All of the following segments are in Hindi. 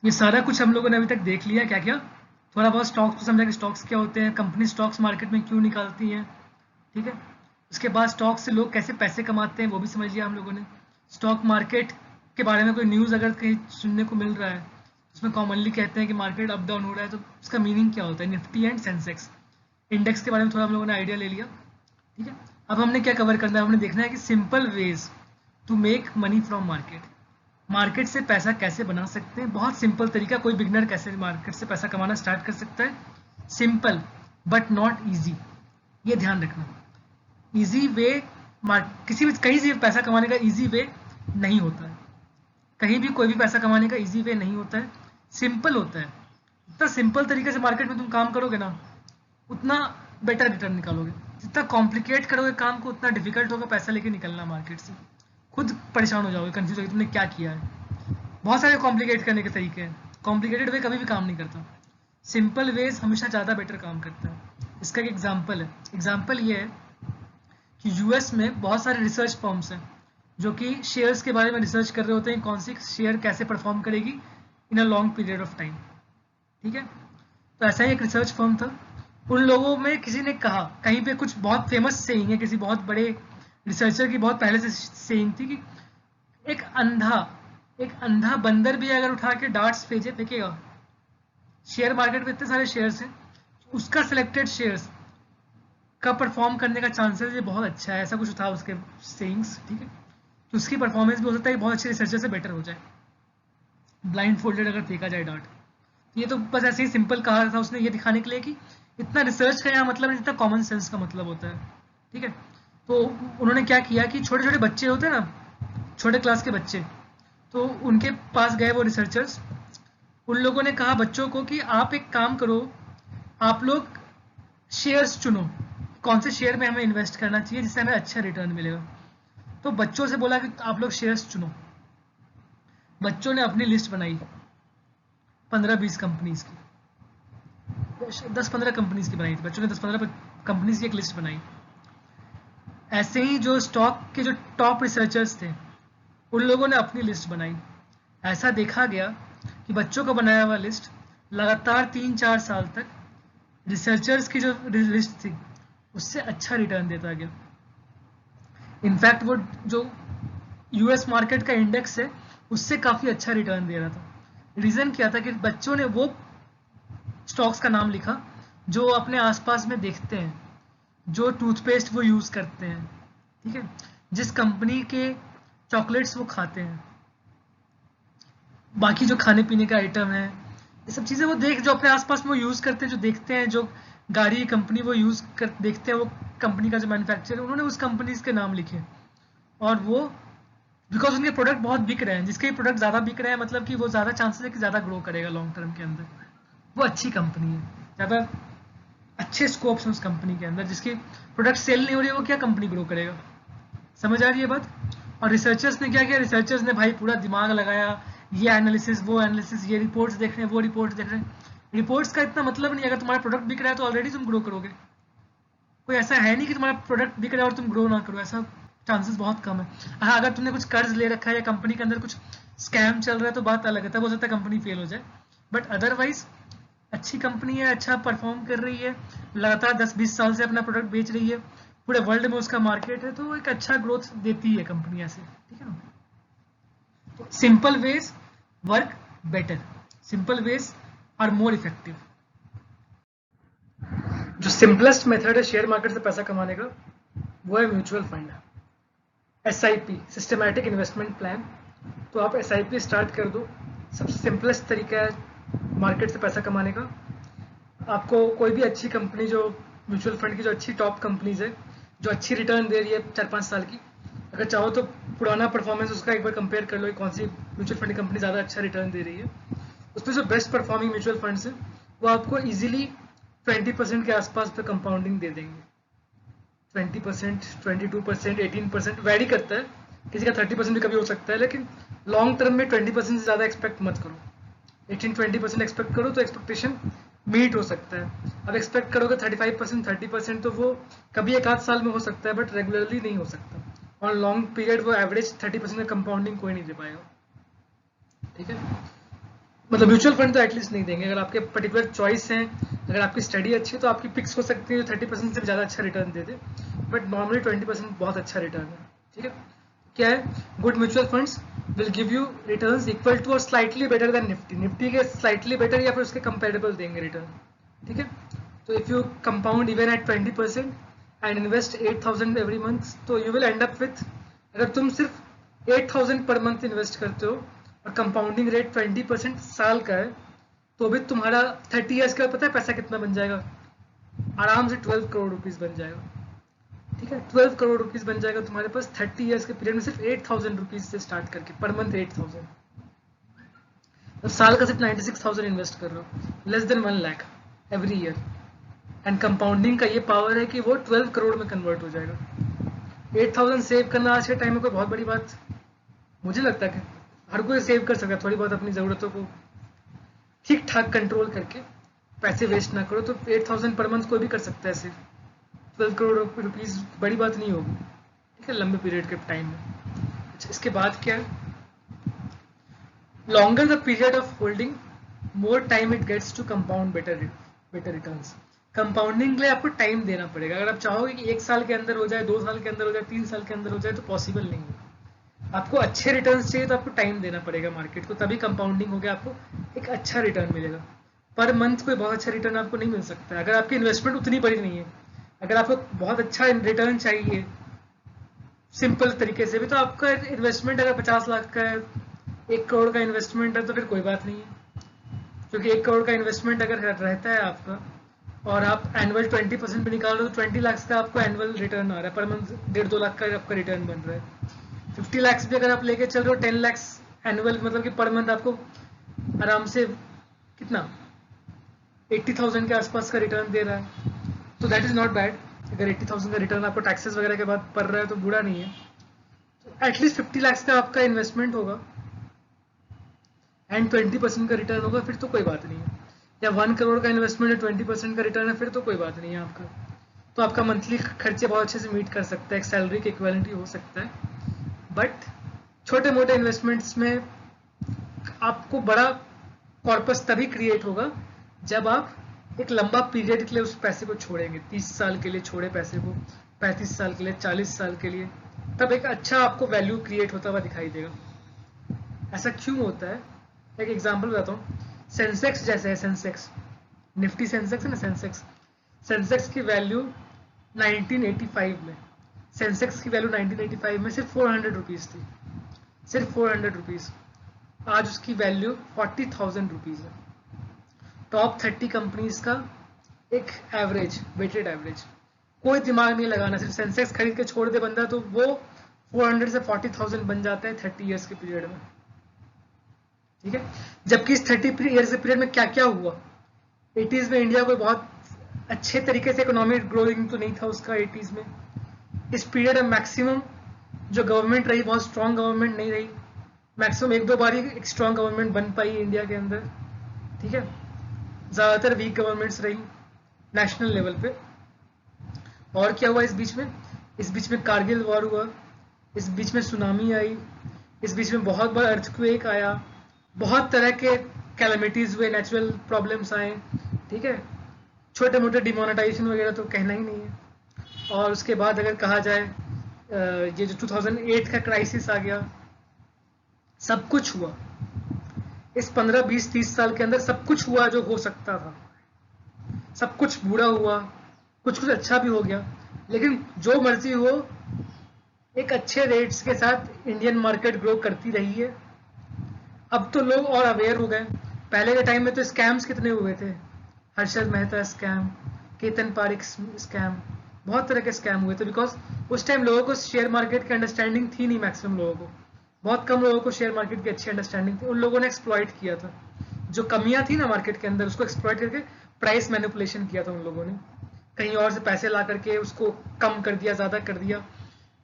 ये सारा कुछ हम लोगों ने अभी तक देख लिया। क्या क्या? थोड़ा बहुत स्टॉक्स को समझा कि स्टॉक्स क्या होते हैं, कंपनी स्टॉक्स मार्केट में क्यों निकालती हैं, ठीक है। उसके बाद स्टॉक से लोग कैसे पैसे कमाते हैं वो भी समझ लिया हम लोगों ने। स्टॉक मार्केट के बारे में कोई न्यूज़ अगर कहीं सुनने को मिल रहा है, उसमें कॉमनली कहते हैं कि मार्केट अप डाउन हो रहा है, तो उसका मीनिंग क्या होता है, निफ्टी एंड सेंसेक्स इंडेक्स के बारे में थोड़ा हम लोगों ने आइडिया ले लिया, ठीक है। अब हमने क्या कवर करना है, हमने देखना है कि simple ways to make money from market, market से पैसा कैसे बना सकते हैं। बहुत सिंपल तरीका, कोई बिगनर कैसे मार्केट से पैसा कमाना स्टार्ट कर सकता है। सिंपल बट नॉट ईजी, ये ध्यान रखना। ईजी वे, किसी भी कहीं से पैसा कमाने का ईजी वे नहीं होता है, कहीं भी कोई भी पैसा कमाने का ईजी वे नहीं होता है, सिंपल होता है। जितना सिंपल तरीके से मार्केट में तुम काम करोगे ना, उतना बेटर रिटर्न निकालोगे। जितना कॉम्प्लिकेट करोगे काम को, उतना डिफिकल्ट होगा पैसा लेके निकलना मार्केट से। खुद परेशान हो जाओगे, कंफ्यूज होगे तुमने क्या किया है। बहुत सारे कॉम्प्लिकेट करने के तरीके हैं, कॉम्प्लिकेटेड वे कभी भी काम नहीं करता, सिंपल वेज हमेशा ज़्यादा बेटर काम करता है। इसका एक एग्जाम्पल है, एग्जाम्पल ये है कि यूएस में बहुत सारे रिसर्च फर्म्स हैं जो कि शेयर्स के बारे में रिसर्च कर रहे होते हैं, कौन सी शेयर कैसे परफॉर्म करेगी in a long period of time, ठीक है। तो ऐसा ही एक रिसर्च फर्म था। उन लोगों में किसी ने कहा, कहीं पे कुछ बहुत फेमस सेइंग है, किसी बहुत बड़े रिसर्चर की बहुत पहले से सेइंग थी कि एक अंधा एक अंधा बंदर भी अगर उठा के डार्ट्स फेंकेगा, शेयर मार्केट में इतने सारे शेयर्स हैं, उसका सिलेक्टेड शेयर्स का परफॉर्म करने का चांसेस ये बहुत अच्छा है, ऐसा कुछ था उसके सेइंग्स, ठीक है। तो उसकी परफॉर्मेंस भी हो सकता है कि बहुत अच्छे रिसर्चर से बेटर हो जाए, ब्लाइंड फोल्डेड अगर फेंका जाए डार्ट। ये तो बस ऐसे ही सिंपल कहा था उसने, ये दिखाने के लिए कि इतना रिसर्च का यहाँ मतलब नहीं, जितना कॉमन सेंस का मतलब होता है, ठीक है। तो उन्होंने क्या किया कि छोटे छोटे बच्चे होते हैं ना, छोटे क्लास के बच्चे, तो उनके पास गए वो रिसर्चर्स। उन लोगों ने कहा बच्चों को कि आप एक काम करो, आप लोग शेयर्स चुनो, कौन से शेयर में हमें इन्वेस्ट करना चाहिए जिससे हमें अच्छा रिटर्न मिलेगा। तो बच्चों से बोला कि आप लोग शेयर्स चुनो। बच्चों ने अपनी लिस्ट बनाई 15-20 कंपनीज की, 10-15 कंपनीज की बनाई थी बच्चों ने, 10-15 कंपनीज की एक लिस्ट बनाई। ऐसे ही जो स्टॉक के जो टॉप रिसर्चर्स थे, उन लोगों ने अपनी लिस्ट बनाई। ऐसा देखा गया कि बच्चों का बनाया हुआ लिस्ट लगातार 3-4 साल तक रिसर्चर्स की जो लिस्ट थी उससे अच्छा रिटर्न देता गया। इनफैक्ट वो जो यूएस मार्केट का इंडेक्स है उससे काफ़ी अच्छा रिटर्न दे रहा था। रीज़न क्या था कि बच्चों ने वो स्टॉक्स का नाम लिखा जो अपने आसपास में देखते हैं, जो टूथपेस्ट वो यूज़ करते हैं, ठीक है, जिस कंपनी के चॉकलेट्स वो खाते हैं, बाकी जो खाने पीने का आइटम है, ये सब चीज़ें वो देख, जो अपने आसपास में वो यूज़ करते हैं, जो देखते हैं, जो गाड़ी कंपनी वो यूज़ कर देखते हैं, वो कंपनी का जो मैन्युफैक्चर है, उन्होंने उस कंपनीज के नाम लिखे। और वो बिकॉज उनके प्रोडक्ट बहुत बिक रहे हैं, जिसके प्रोडक्ट ज़्यादा बिक रहे हैं मतलब कि वो ज़्यादा चांसेस है कि ज़्यादा ग्रो करेगा लॉन्ग टर्म के अंदर, वो अच्छी कंपनी है, ज़्यादा अच्छे स्कोप्स हैं उस कंपनी के अंदर। जिसकी प्रोडक्ट सेल नहीं हो रही है वो क्या कंपनी ग्रो करेगा। समझ आ रही है बात। और रिसर्चर्स ने क्या किया, रिसर्चर्स ने भाई पूरा दिमाग लगाया, ये एनालिसिस वो एनालिसिस, ये रिपोर्ट्स देख रहे हैं वो रिपोर्ट्स देख रहे हैं। रिपोर्ट्स का इतना मतलब नहीं, अगर तुम्हारा प्रोडक्ट बिक रहा है तो ऑलरेडी तुम ग्रो करोगे। कोई ऐसा है नहीं कि तुम्हारा प्रोडक्ट बिक रहा है और तुम ग्रो ना करो, ऐसा चांसेस बहुत कम है। हाँ, अगर तुमने कुछ कर्ज ले रखा है या कंपनी के अंदर कुछ स्कैम चल रहा है तो बात अलग है, तब हो सकता है कंपनी फेल हो जाए। बट अदरवाइज अच्छी कंपनी है, अच्छा परफॉर्म कर रही है, लगातार 10-20 साल से अपना प्रोडक्ट बेच रही है, पूरे वर्ल्ड में उसका मार्केट है, तो एक अच्छा ग्रोथ देती है कंपनी ऐसे, ठीक है ना। तो simple ways work better, simple ways are more effective. जो सिंपलेस्ट मेथड है शेयर मार्केट से पैसा कमाने का, वो है mutual fund, SIP, systematic investment plan. तो आप SIP स्टार्ट कर दो, सबसे सिंपलेस्ट तरीका है मार्केट से पैसा कमाने का। आपको कोई भी अच्छी कंपनी, जो म्यूचुअल फंड की जो अच्छी टॉप कंपनीज है, जो अच्छी रिटर्न दे रही है 4-5 साल की, अगर चाहो तो पुराना परफॉर्मेंस उसका एक बार कंपेयर कर लो कि कौन सी म्यूचुअल फंड कंपनी ज़्यादा अच्छा रिटर्न दे रही है। उसमें जो बेस्ट परफॉर्मिंग म्यूचुअल फंड्स है वो आपको इजीली 20% के आसपास पे कंपाउंडिंग दे देंगे। 20%, 22%, 18% वैरी करता है, किसी का 30% भी कभी हो सकता है, लेकिन लॉन्ग टर्म में 20% से ज़्यादा एक्सपेक्ट मत करो। 18-20% एक्सपेक्ट करो तो एक्सपेक्टेशन मीट हो सकता है। अब एक्सपेक्ट करोगे 35%, 30%, तो वो कभी एक आध साल में हो सकता है बट रेगुलरली नहीं हो सकता। और लॉन्ग पीरियड वो एवरेज 30% का कंपाउंडिंग कोई नहीं दे पाएगा, ठीक है। मतलब म्यूचुअल फंड तो एटलीस्ट नहीं देंगे। अगर आपके पर्टिकुलर चॉइस हैं, अगर आपकी स्टडी अच्छी है तो आपकी पिक्स हो सकती है जो 30% से ज़्यादा अच्छा रिटर्न दे दे, बट नॉर्मली 20% बहुत अच्छा रिटर्न है। ठीक है, क्या है, good mutual funds will give you returns equal to और slightly better than Nifty. Nifty के स्लाइटली बेटर या फिर उसके कंपेरेबल देंगे रिटर्न। ठीक है, तो if you compound even at 20% and invest 8,000 every month, तो you will end up with, अगर तुम सिर्फ 8,000 पर मंथ इन्वेस्ट करते हो और कंपाउंडिंग रेट 20% साल का है, तो भी तुम्हारा 30 ईयर्स का पता है पैसा कितना बन जाएगा? आराम से 12 करोड़ रुपीस बन जाएगा। ठीक है, 12 करोड़ रुपीस बन जाएगा तुम्हारे पास 30 ईयर्स के पीरियड में, सिर्फ 8,000 रुपीज से स्टार्ट करके, पर मंथ 8,000। तो साल का सिर्फ 96,000 इन्वेस्ट कर रहे हो, less than 1 lakh every year. And compounding का ये पावर है कि वो 12 करोड़ में कन्वर्ट हो जाएगा। 8,000 सेव करना आज के टाइम में कोई बहुत बड़ी बात मुझे लगता है कि हर कोई सेव कर सकता है, थोड़ी बहुत अपनी ज़रूरतों को ठीक ठाक कंट्रोल करके, पैसे वेस्ट ना करो। तो 8,000 पर मंथ कोई भी कर सकता है सेव। 12 करोड़ रुपीज़ बड़ी बात नहीं होगी। ठीक है, लंबे पीरियड के टाइम में। अच्छा, इसके बाद क्या है, longer the period of holding more time it gets to compound better returns. Compounding के लिए आपको टाइम देना पड़ेगा। अगर आप चाहोगे कि 1 साल के अंदर हो जाए, 2 साल के अंदर हो जाए, 3 साल के अंदर हो जाए, तो पॉसिबल नहीं है। आपको अच्छे रिटर्न्स चाहिए तो आपको टाइम देना पड़ेगा मार्केट को, तभी कंपाउंडिंग हो गया, आपको एक अच्छा रिटर्न मिलेगा। पर मंथ कोई बहुत अच्छा रिटर्न आपको नहीं मिल सकता है अगर आपकी इन्वेस्टमेंट उतनी बड़ी नहीं है। अगर आपको बहुत अच्छा रिटर्न चाहिए सिंपल तरीके से भी, तो आपका इन्वेस्टमेंट अगर 50 लाख का है, 1 करोड़ का इन्वेस्टमेंट है, तो फिर कोई बात नहीं है। क्योंकि 1 करोड़ का इन्वेस्टमेंट अगर रहता है आपका और आप एनुअल 20% भी निकाल रहे हो, तो 20 लाख का आपको एनुअल रिटर्न आ रहा है, पर मंथ 1.5-2 लाख का आपका रिटर्न बन रहा है। 50 लाख भी अगर आप लेके चल रहे हो, 10 लाख एनुअल, मतलब कि पर मंथ आपको आराम से कितना 80,000 के आसपास का रिटर्न दे रहा है। तो दैट इज नॉट बैड। अगर 80,000 का रिटर्न आपको टैक्सेस वगैरह के बाद पड़ रहा है तो बुरा नहीं है। तो एटलीस्ट 50 लाख का आपका इन्वेस्टमेंट होगा एंड 20% का रिटर्न होगा, फिर तो कोई बात नहीं है। या 1 करोड़ का इन्वेस्टमेंट है, 20% का रिटर्न है, फिर तो कोई बात नहीं है आपका। तो आपका मंथली खर्चे बहुत अच्छे से मीट कर सकता है, एक सैलरी के इक्वालिटी हो सकता है। बट छोटे मोटे इन्वेस्टमेंट्स में आपको बड़ा कॉर्पस तभी क्रिएट होगा जब आप एक लंबा पीरियड के लिए उस पैसे को छोड़ेंगे। 30 साल के लिए छोड़े पैसे को, 35 साल के लिए, 40 साल के लिए, तब एक अच्छा आपको वैल्यू क्रिएट होता हुआ दिखाई देगा। ऐसा क्यों होता है, एक एग्जांपल बताता हूँ। सेंसेक्स जैसे है, सेंसेक्स निफ्टी सेंसेक्स है ना, सेंसेक्स की वैल्यू 1985 में, सेंसेक्स की वैल्यू 1985 में सिर्फ 400 रुपीज़ थी, सिर्फ 400 रुपीज़। आज उसकी वैल्यू 40,000 रुपीज़ है। टॉप 30 कंपनीज का एक एवरेज, वेटेड एवरेज, कोई दिमाग नहीं लगाना, सिर्फ सेंसेक्स खरीद के छोड़ दे बंदा तो वो 400 से 40,000 बन जाता है 30 ईयर्स के पीरियड में। ठीक है, जबकि इस 30 ईयर्स के पीरियड में क्या क्या हुआ। 80s में इंडिया कोई बहुत अच्छे तरीके से इकोनॉमिक ग्रोइंग तो नहीं था उसका 80s में। इस पीरियड में मैक्सिमम जो गवर्नमेंट रही, बहुत स्ट्रॉन्ग गवर्नमेंट नहीं रही, मैक्सिमम 1-2 बार ही एक स्ट्रॉन्ग गवर्नमेंट बन पाई इंडिया के अंदर। ठीक है, ज़्यादातर वीक गवर्नमेंट्स रही नेशनल लेवल पे। और क्या हुआ इस बीच में, इस बीच में कारगिल वॉर हुआ, इस बीच में सुनामी आई, इस बीच में बहुत बड़ा अर्थक्वेक आया, बहुत तरह के कैलेमिटीज हुए, नेचुरल प्रॉब्लम्स आए। ठीक है, छोटे मोटे डिमोनेटाइजेशन वगैरह तो कहना ही नहीं है। और उसके बाद अगर कहा जाए ये जो 2008 का क्राइसिस आ गया, सब कुछ हुआ इस 15, 20, 30 साल के अंदर, सब कुछ हुआ जो हो सकता था। सब कुछ बुरा हुआ, कुछ कुछ अच्छा भी हो गया, लेकिन जो मर्जी हो, एक अच्छे रेट्स के साथ इंडियन मार्केट ग्रो करती रही है। अब तो लोग और अवेयर हो गए। पहले के टाइम में तो स्कैम्स कितने हुए थे, हर्षद मेहता स्कैम, केतन पारिक स्कैम, बहुत तरह के स्कैम हुए थे। बिकॉज उस टाइम लोगों को शेयर मार्केट की अंडरस्टैंडिंग थी नहीं, मैक्सिमम लोगों को, बहुत कम लोगों को शेयर मार्केट की अच्छी अंडरस्टैंडिंग थी। उन लोगों ने एक्सप्लॉइट किया था, जो कमियां थी ना मार्केट के अंदर, उसको एक्सप्लॉइट करके प्राइस मैनिपुलेशन किया था उन लोगों ने, कहीं और से पैसे ला करके उसको कम कर दिया, ज़्यादा कर दिया।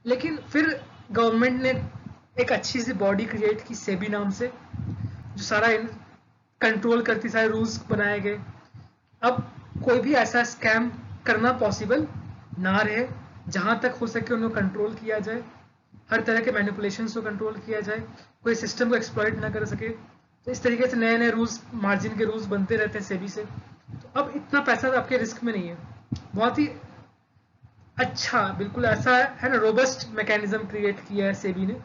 लेकिन फिर गवर्नमेंट ने एक अच्छी सी बॉडी क्रिएट की, सेबी नाम से, जो सारा कंट्रोल करती, सारे रूल्स बनाए गए। अब कोई भी ऐसा स्कैम करना पॉसिबल ना रहे, जहां तक हो सके उनको कंट्रोल किया जाए, हर तरह के मैनिपुलेशंस को कंट्रोल किया जाए, कोई सिस्टम को एक्सप्लॉइट ना कर सके। तो इस तरीके से नए नए रूल्स, मार्जिन के रूल्स बनते रहते हैं सेबी से। तो अब इतना पैसा तो आपके रिस्क में नहीं है, बहुत ही अच्छा, बिल्कुल ऐसा है ना, रोबस्ट मैकेनिज्म क्रिएट किया है सेबी ने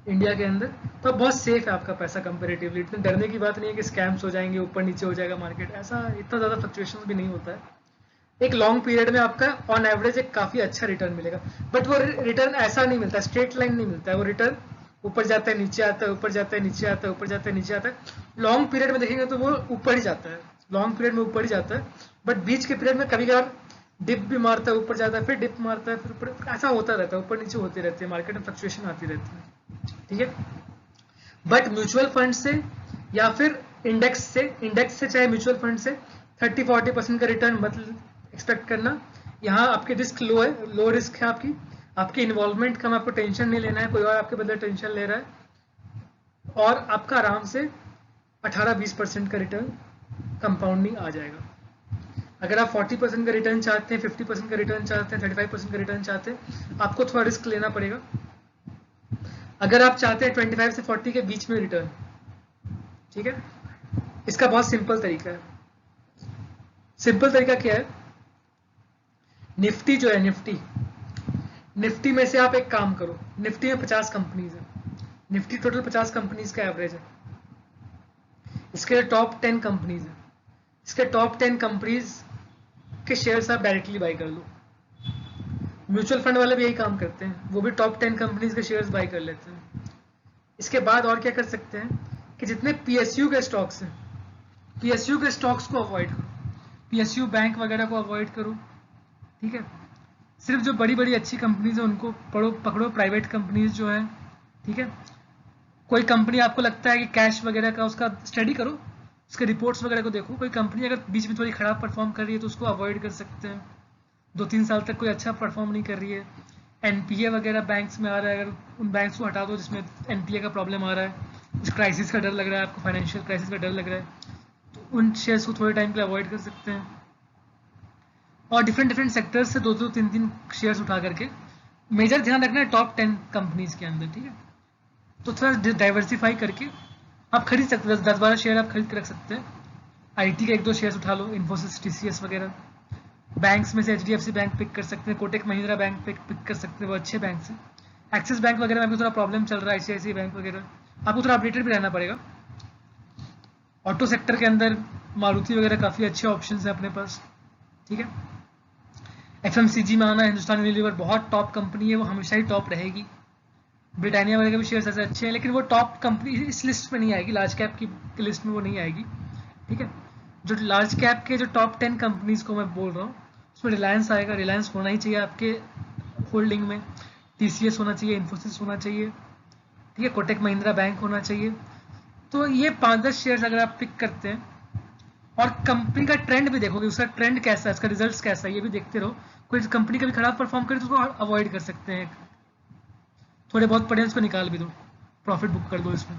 इंडिया के अंदर। तो बहुत सेफ है आपका पैसा कंपेरेटिवली, इतने डरने की बात नहीं है कि स्कैम्स हो जाएंगे, ऊपर नीचे हो जाएगा मार्केट, ऐसा इतना ज़्यादा फ्लक्चुएशन भी नहीं होता है। एक लॉन्ग पीरियड में आपका ऑन एवरेज एक काफ़ी अच्छा रिटर्न मिलेगा, बट वो रिटर्न ऐसा नहीं मिलता, स्ट्रेट लाइन नहीं मिलता है, वो रिटर्न ऊपर जाता है नीचे आता है, ऊपर जाता है नीचे आता है, ऊपर जाता है नीचे आता है। लॉन्ग पीरियड में देखेंगे तो वो ऊपर ही जाता है, लॉन्ग पीरियड में ऊपर ही जाता है, बट बीच के पीरियड में कभी कभार डिप भी मारता है, ऊपर जाता है, फिर डिप मारता है, फिर ऊपर, ऐसा होता रहता है, ऊपर नीचे होती रहती है, मार्केट में फ्लक्चुएशन आती रहती है, ठीक है। बट म्यूचुअल फंड से या फिर इंडेक्स से चाहे म्यूचुअल फंड से 30-40% का रिटर्न मत एक्सपेक्ट करना। यहाँ आपकी रिस्क लो है, लो रिस्क है आपकी इन्वॉल्वमेंट कम, आपको टेंशन नहीं लेना है, कोई और आपके बदले टेंशन ले रहा है, और आपका आराम से 18-20% का रिटर्न कंपाउंडिंग आ जाएगा। अगर आप 40% का रिटर्न चाहते हैं, 50% का रिटर्न चाहते हैं, 35% का रिटर्न चाहते हैं, आपको थोड़ा रिस्क लेना पड़ेगा। अगर आप चाहते हैं 25 से 40 के बीच में रिटर्न, ठीक है, इसका बहुत सिंपल तरीका है। सिंपल तरीका क्या है, निफ्टी जो है, निफ्टी में से आप एक काम करो, निफ्टी में 50 कंपनीज है, निफ्टी टोटल 50 कंपनीज का एवरेज है, इसके टॉप 10 कंपनीज है, इसके टॉप 10 कंपनीज के शेयर्स आप डायरेक्टली बाई कर लो। म्यूचुअल फंड वाले भी यही काम करते हैं, वो भी टॉप 10 कंपनीज के शेयर्स बाई कर लेते हैं। इसके बाद और क्या कर सकते हैं कि जितने पीएसयू के स्टॉक्स हैं, पीएसयू के स्टॉक्स को अवॉइड करो, पीएसयू बैंक वगैरह को अवॉइड करो, ठीक है। सिर्फ जो बड़ी बड़ी अच्छी कंपनीज है उनको पकड़ो, प्राइवेट कंपनीज जो है, ठीक है। कोई कंपनी आपको लगता है कि कैश वगैरह का, उसका स्टडी करो, उसके रिपोर्ट्स वगैरह को देखो। कोई कंपनी अगर बीच में थोड़ी खराब परफॉर्म कर रही है तो उसको अवॉइड कर सकते हैं, 2-3 साल तक कोई अच्छा परफॉर्म नहीं कर रही है। एनपीए वगैरह बैंक्स में आ रहा है, अगर उन बैंक्स को हटा दो जिसमें एनपीए का प्रॉब्लम आ रहा है, कुछ क्राइसिस का डर लग रहा है आपको, फाइनेंशियल क्राइसिस का डर लग रहा है, तो उन शेयर्स को थोड़े टाइम के लिए अवॉइड कर सकते हैं। और डिफरेंट सेक्टर्स से 2-3 शेयर्स उठा करके, मेजर ध्यान रखना है टॉप 10 कंपनीज के अंदर, ठीक है। तो थोड़ा डाइवर्सिफाई करके आप खरीद सकते हैं, 10-12 शेयर आप खरीद के रख सकते हैं। आईटी के 1-2 शेयर्स उठा लो, इन्फोसिस, टीसीएस वगैरह। बैंक्स में से एचडीएफसी बैंक पिक कर सकते हैं, कोटक महिंद्रा बैंक पिक कर सकते हैं, वो अच्छे बैंक हैं। एक्सिस बैंक वगैरह में भी थोड़ा प्रॉब्लम चल रहा है, आईसीआईसीआई बैंक वगैरह, आपको थोड़ा अपडेटेड भी रहना पड़ेगा। ऑटो सेक्टर के अंदर मारुति वगैरह काफ़ी अच्छे ऑप्शन है अपने पास, ठीक है। एफएमसीजी में आना, हिंदुस्तान यूनिलीवर बहुत टॉप कंपनी है, वो हमेशा ही टॉप रहेगी। ब्रिटानिया वगैरह के भी शेयर्स ऐसे अच्छे हैं, लेकिन वो टॉप कंपनी इस लिस्ट में नहीं आएगी, लार्ज कैप की लिस्ट में वो नहीं आएगी, ठीक है। जो लार्ज कैप के जो टॉप 10 कंपनीज को मैं बोल रहा हूँ, उसमें रिलायंस आएगा, रिलायंस होना ही चाहिए आपके होल्डिंग में, टीसीएस होना चाहिए, इन्फोसिस होना चाहिए, ठीक है, कोटक महिंद्रा बैंक होना चाहिए। तो ये 5-10 शेयर्स अगर आप पिक करते हैं, और कंपनी का ट्रेंड भी देखोगे, उसका ट्रेंड कैसा है, उसका रिजल्ट कैसा है, ये भी देखते रहो। कोई कंपनी कभी खराब परफॉर्म करे तो उसको अवॉइड कर सकते हैं, थोड़े बहुत पड़े उसको निकाल भी दो, प्रॉफिट बुक कर दो इसमें,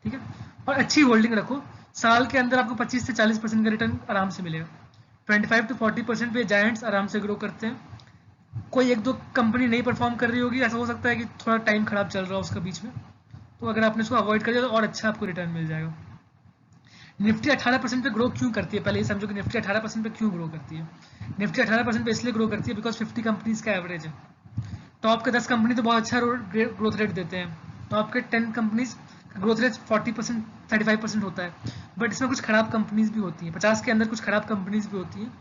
ठीक है। और अच्छी होल्डिंग रखो, साल के अंदर आपको 25 से 40% का रिटर्न आराम से मिलेगा। 25 to 40% पे जायंट्स आराम से ग्रो करते हैं। कोई 1-2 कंपनी नहीं परफॉर्म कर रही होगी, ऐसा हो सकता है कि थोड़ा टाइम खराब चल रहा है उसका बीच में, तो अगर आपने इसको अवॉइड कर दिया तो और अच्छा आपको रिटर्न मिल जाएगा। निफ्टी 18% पे ग्रो क्यों करती है, पहले ये समझो कि निफ्टी 18% पे क्यों ग्रो करती है। निफ्टी 18% पे इसलिए ग्रो करती है बिकॉज 50 कंपनीज का एवरेज है। टॉप के 10 कंपनी तो बहुत अच्छा ग्रोथ रेट देते हैं, टॉप के 10 कंपनीज का ग्रोथ रेट 40%, 35% होता है, बट इसमें कुछ खराब कंपनीज भी होती हैं, 50 के अंदर कुछ खराब कंपनीज भी होती हैं